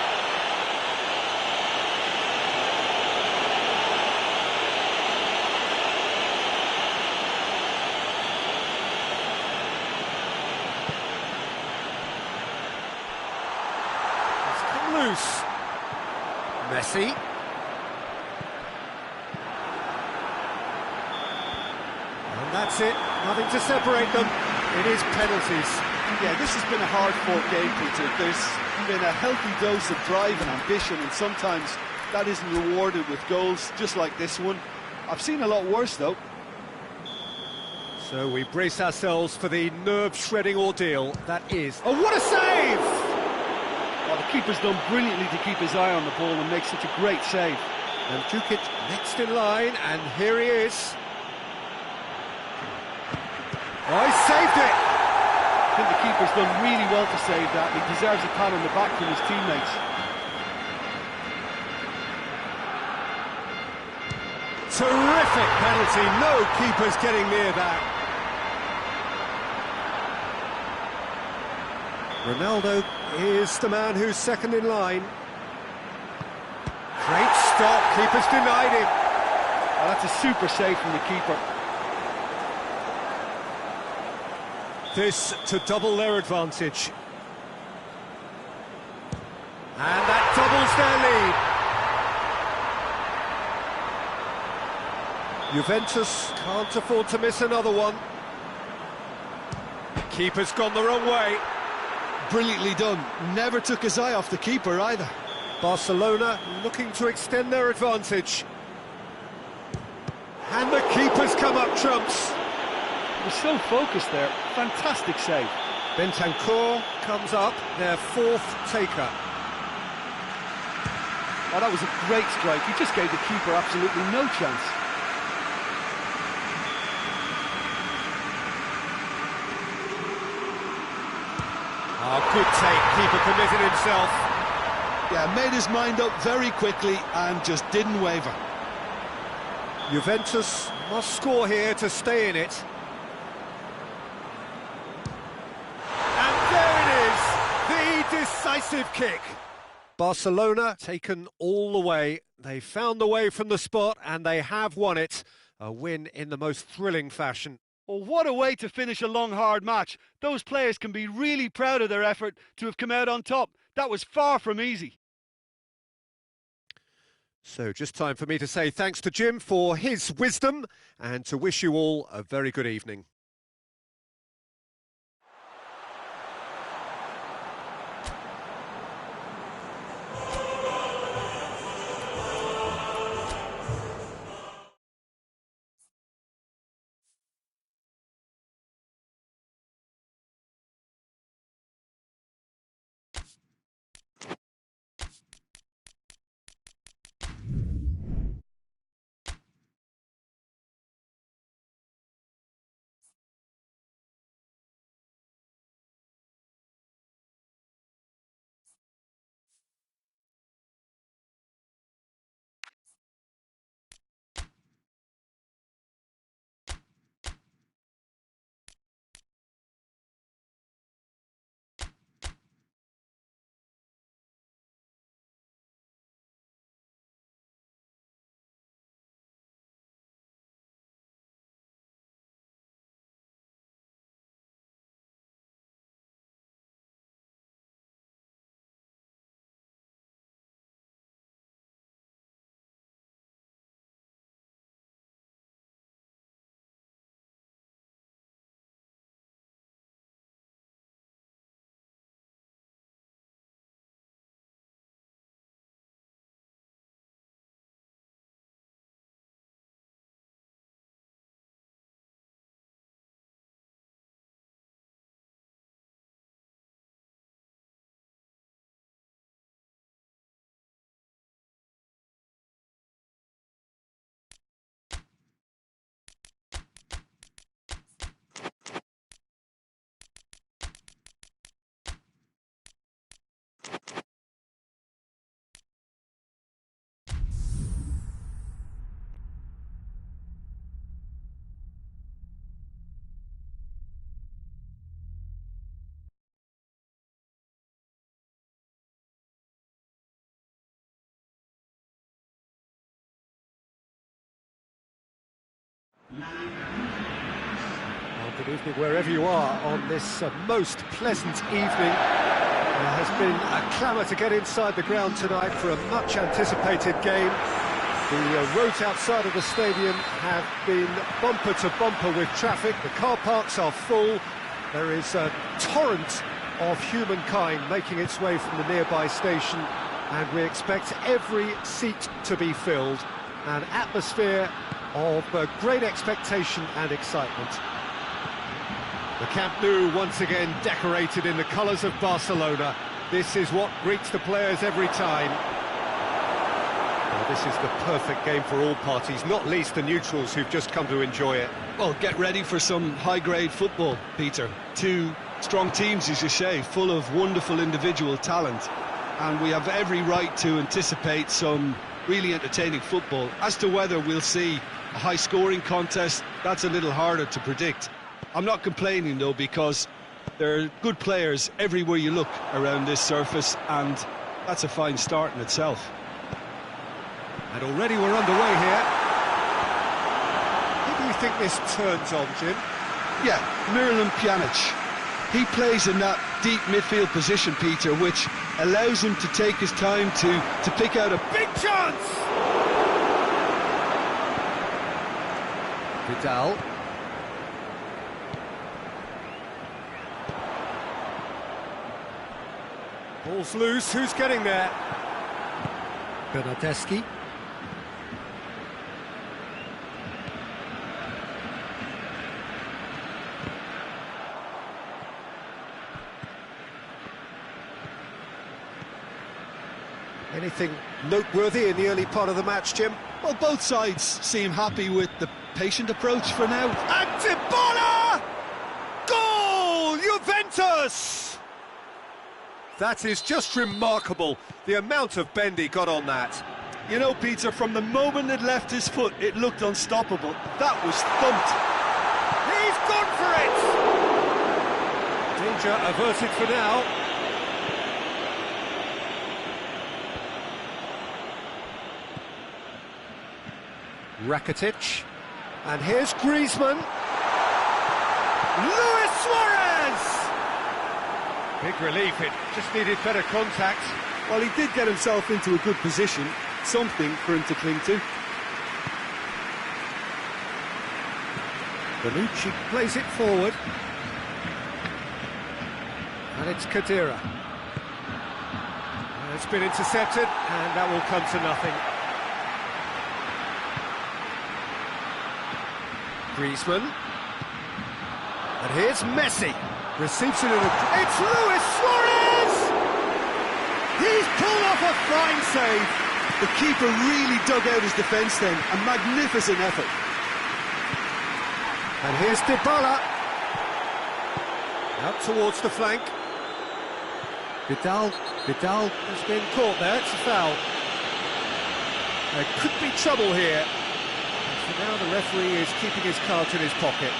Loose. Messi. And that's it. Nothing to separate them. It is penalties. Yeah, this has been a hard-fought game, Peter. There's been a healthy dose of drive and ambition, and sometimes that isn't rewarded with goals, just like this one. I've seen a lot worse, though. So we brace ourselves for the nerve-shredding ordeal that is... Oh, what a save! Well, the keeper's done brilliantly to keep his eye on the ball and make such a great save. And Djukic next in line, and here he is. Oh, he saved it! I think the keeper's done really well to save that. He deserves a pat on the back from his teammates. Terrific penalty, no keeper's getting near that. Ronaldo is the man who's second in line. Great stop, keeper's denied him. Oh, that's a super save from the keeper. This to double their advantage. And that doubles their lead. Juventus can't afford to miss another one. Keeper's gone the wrong way. Brilliantly done. Never took his eye off the keeper either. Barcelona looking to extend their advantage. And the keeper's come up trumps. He was so focused there. Fantastic save. Bentancur comes up, their fourth taker. Oh, that was a great strike. He just gave the keeper absolutely no chance. Oh, good take. Keeper committed himself. Yeah, made his mind up very quickly and just didn't waver. Juventus must score here to stay in it. And there it is, the decisive kick. Barcelona taken all the way. They found the way from the spot and they have won it. A win in the most thrilling fashion. Well, what a way to finish a long, hard match. Those players can be really proud of their effort to have come out on top. That was far from easy. So just time for me to say thanks to Jim for his wisdom and to wish you all a very good evening. Well, good evening wherever you are on this most pleasant evening. There has been a clamour to get inside the ground tonight for a much-anticipated game. The roads outside of the stadium have been bumper to bumper with traffic. The car parks are full. There is a torrent of humankind making its way from the nearby station, and we expect every seat to be filled. An atmosphere of great expectation and excitement. The Camp Nou once again decorated in the colours of Barcelona. This is what greets the players every time. Well, this is the perfect game for all parties, not least the neutrals who've just come to enjoy it. Well, get ready for some high-grade football, Peter. Two strong teams, as you say, full of wonderful individual talent. And we have every right to anticipate some really entertaining football. As to whether we'll see a high-scoring contest, that's a little harder to predict. I'm not complaining, though, because there are good players everywhere you look around this surface, and that's a fine start in itself. And already we're underway here. Who do you think this turns on, Jim? Yeah, Miralem Pjanic. He plays in that deep midfield position, Peter, which allows him to take his time to pick out a big chance! Vidal. Ball's loose, who's getting there? Bernardeschi. Anything noteworthy in the early part of the match, Jim? Well, both sides seem happy with the patient approach for now. And Dybala! Goal! Juventus! That is just remarkable, the amount of bend he got on that. You know, Peter, from the moment it left his foot, it looked unstoppable. That was thumped. He's gone for it! Danger averted for now. Rakitic, and here's Griezmann. Luis Suarez! Big relief, it just needed better contact. Well, he did get himself into a good position, something for him to cling to. Bonucci plays it forward. And it's Khedira. It's been intercepted, and that will come to nothing. Griezmann, and here's Messi, receives it in a... It's Luis Suarez! He's pulled off a fine save. The keeper really dug out his defence then, a magnificent effort. And here's Dybala, out towards the flank. Vidal has been caught there, it's a foul. There could be trouble here. So now the referee is keeping his cards in his pocket.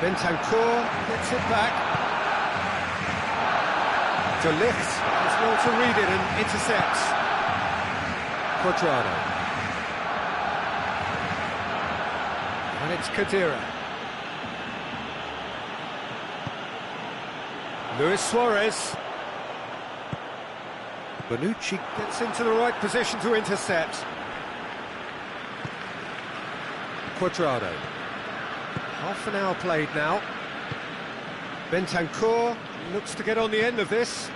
Bentancur gets it back. De Ligt is well to read it and intercepts. Cuadrado. And it's Khedira. Luis Suarez. Bonucci gets into the right position to intercept. Cuadrado. Half an hour played now. Bentancur looks to get on the end of this.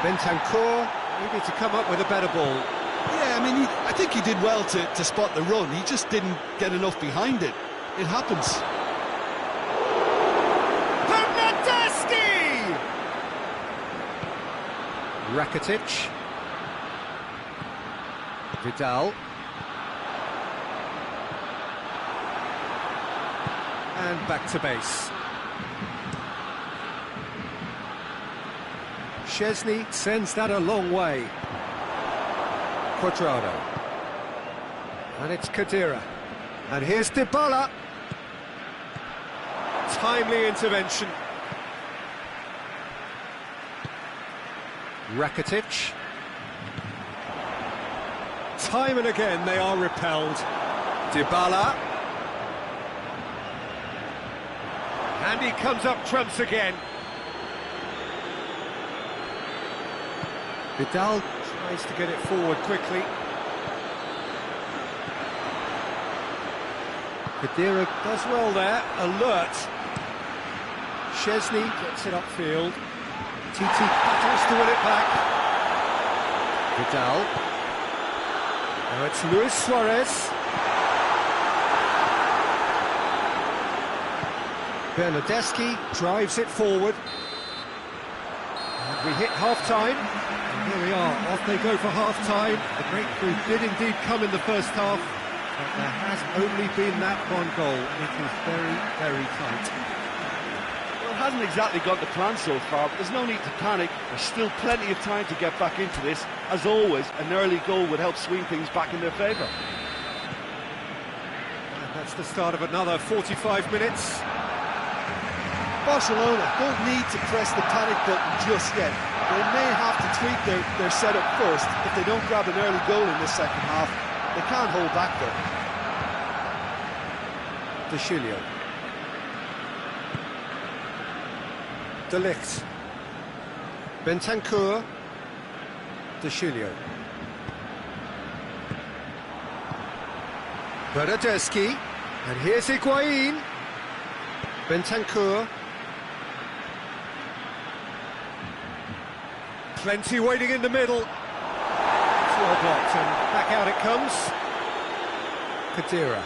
Bentancur needed to come up with a better ball. Yeah, I mean, I think he did well to spot the run. He just didn't get enough behind it. It happens. Rakitic. Vidal. And back to base. Szczesny sends that a long way. Cuadrado. And it's Khedira. And here's Dybala. timely intervention. Rakitic. Time and again they are repelled. Dybala. And he comes up trumps again. Vidal tries to get it forward quickly. Khedira does well there, alert. Szczesny gets it upfield. Titi battles to win it back. Vidal. Now it's Luis Suarez. Bernardeschi drives it forward. And we hit half-time. And here we are, off they go for half-time. The breakthrough did indeed come in the first half, but there has only been that one goal. It is very, very tight. Well, it hasn't exactly got the plan so far, but there's no need to panic. There's still plenty of time to get back into this. As always, an early goal would help swing things back in their favour. And that's the start of another 45 minutes. Barcelona don't need to press the panic button just yet. They may have to tweak their setup first. If they don't grab an early goal in this second half, they can't hold back though. De Chilio. De Ligt. Bentancur. De Chilio. Bernardeschi. And here's Higuain. Bentancur. Plenty waiting in the middle. It's well blocked, and back out it comes. Khedira.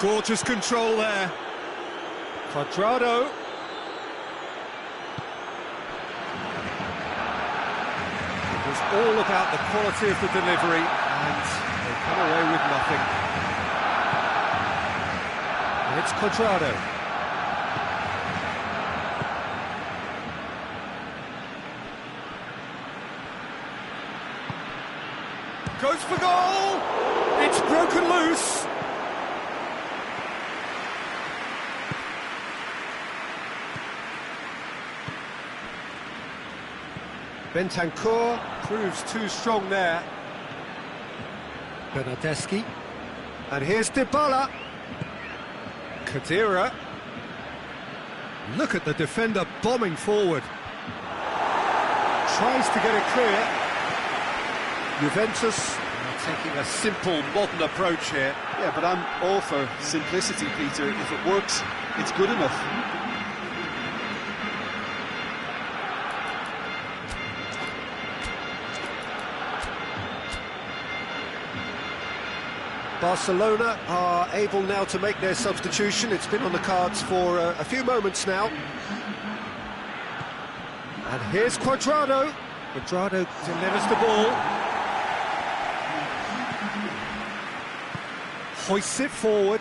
Gorgeous control there. Cuadrado. It was all about the quality of the delivery, and they come away with nothing. And it's Cuadrado. Goes for goal! It's broken loose! Bentancur proves too strong there. Bernardeschi. And here's Dybala. Khedira. Look at the defender bombing forward. Tries to get it clear. Juventus are taking a simple, modern approach here. Yeah, but I'm all for simplicity, Peter. If it works, it's good enough. Barcelona are able now to make their substitution. It's been on the cards for a few moments now. And here's Cuadrado. Cuadrado delivers the ball. Hoists it forward.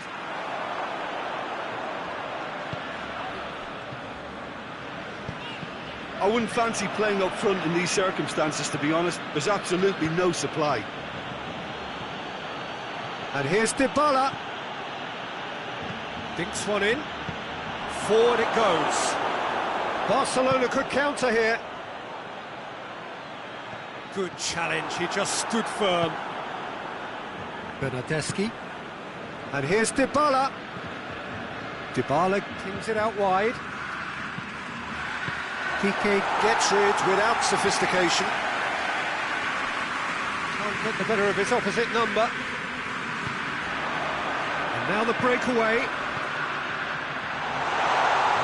I wouldn't fancy playing up front in these circumstances, to be honest. There's absolutely no supply. And here's Dybala. Dinks one in. Forward it goes. Barcelona could counter here. Good challenge, he just stood firm. Bernardeschi. And here's Dybala. Dybala pings it out wide. Piqué gets rid without sophistication. Can't get the better of his opposite number. And now the breakaway.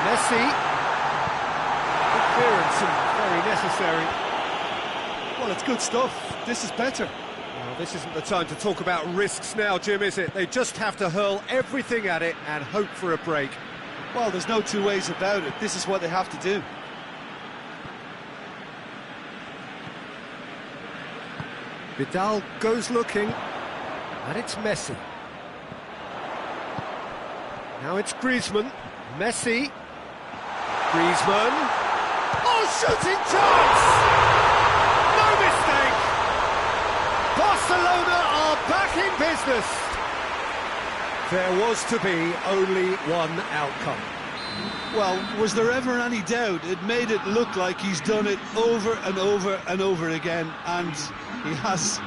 Messi. Good clearance and very necessary. Well, it's good stuff. This is better. Well, this isn't the time to talk about risks now, Jim, is it? They just have to hurl everything at it and hope for a break. Well, there's no two ways about it. This is what they have to do. Vidal goes looking, and it's Messi. Now it's Griezmann. Messi. Griezmann. Oh, shooting chance! No mistake! Barcelona are back in business. There was to be only one outcome. Well, was there ever any doubt? It made it look like he's done it over and over and over again, and he has.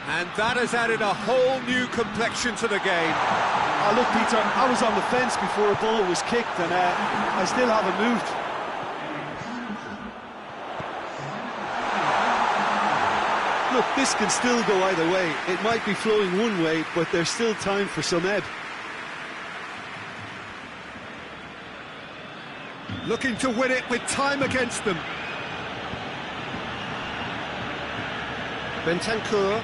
And that has added a whole new complexion to the game. Look, Peter, I was on the fence before a ball was kicked, and I still haven't moved. Look, this can still go either way. It might be flowing one way, but there's still time for some ebb. Looking to win it with time against them. Bentancur.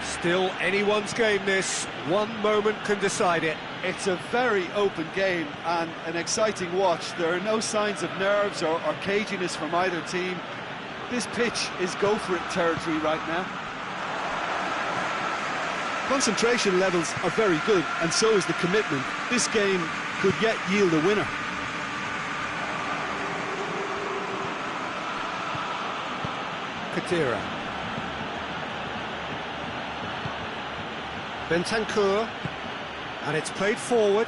Still anyone's game this. One moment can decide it. It's a very open game and an exciting watch. There are no signs of nerves or caginess from either team. This pitch is go-for-it territory right now. Concentration levels are very good, and so is the commitment. This game could yet yield a winner. Khedira. Bentancur, and it's played forward.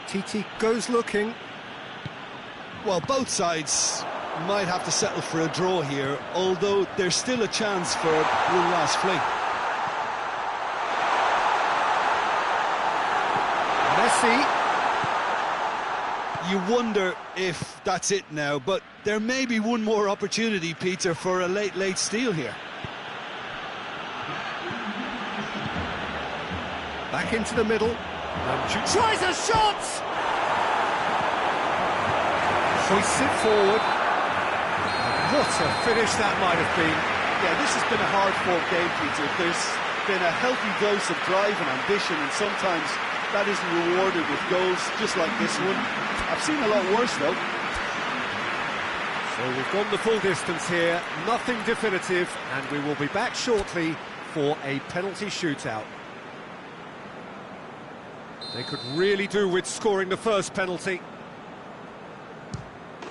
Titi goes looking. Well, both sides might have to settle for a draw here, although there's still a chance for one last fling. Messi. You wonder if that's it now, but there may be one more opportunity, Peter, for a late steal here. Back into the middle. And tries a shot! Hoists it forward. What a finish that might have been. Yeah, this has been a hard-fought game, Peter. There's been a healthy dose of drive and ambition, and sometimes that isn't rewarded with goals, just like this one. I've seen a lot worse, though. So we've gone the full distance here, nothing definitive, and we will be back shortly for a penalty shootout. They could really do with scoring the first penalty.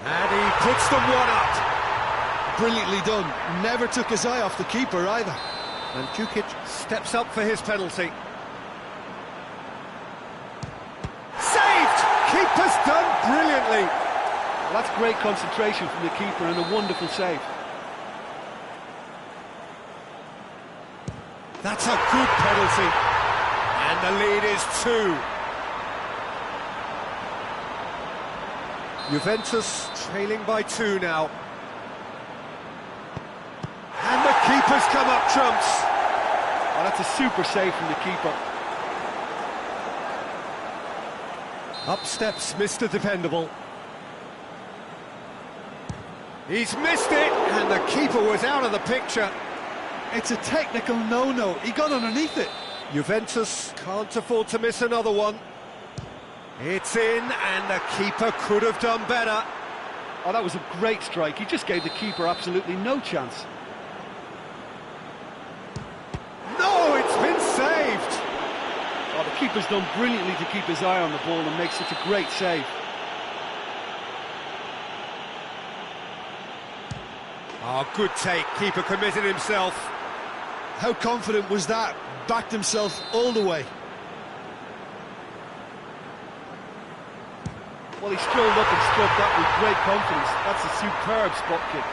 And he puts them one up. Brilliantly done. Never took his eye off the keeper either. And Djukic steps up for his penalty. Saved! Keeper's done brilliantly. Well, that's great concentration from the keeper and a wonderful save. That's a good penalty. And the lead is 2. Juventus trailing by 2 now. And the keeper's come up trumps. Oh, that's a super save from the keeper. Up steps Mr. Dependable. He's missed it, and the keeper was out of the picture. It's a technical no-no. He got underneath it. Juventus can't afford to miss another one. It's in, and the keeper could have done better. Oh, that was a great strike. He just gave the keeper absolutely no chance. No, it's been saved. Oh, the keeper's done brilliantly to keep his eye on the ball and make such a great save. Oh, good take. Keeper committed himself. How confident was that? Backed himself all the way. Well, he strolled up and struck that with great confidence. That's a superb spot kick.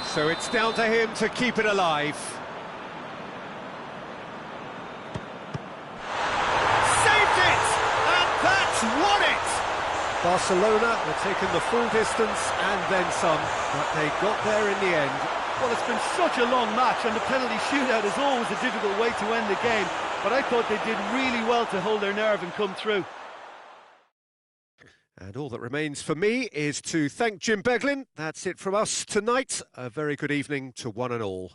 So it's down to him to keep it alive. Saved it! And that's won it! Barcelona have taken the full distance and then some, but they got there in the end. Well, it's been such a long match, and the penalty shootout is always a difficult way to end the game, but I thought they did really well to hold their nerve and come through. And all that remains for me is to thank Jim Beglin. That's it from us tonight. A very good evening to one and all.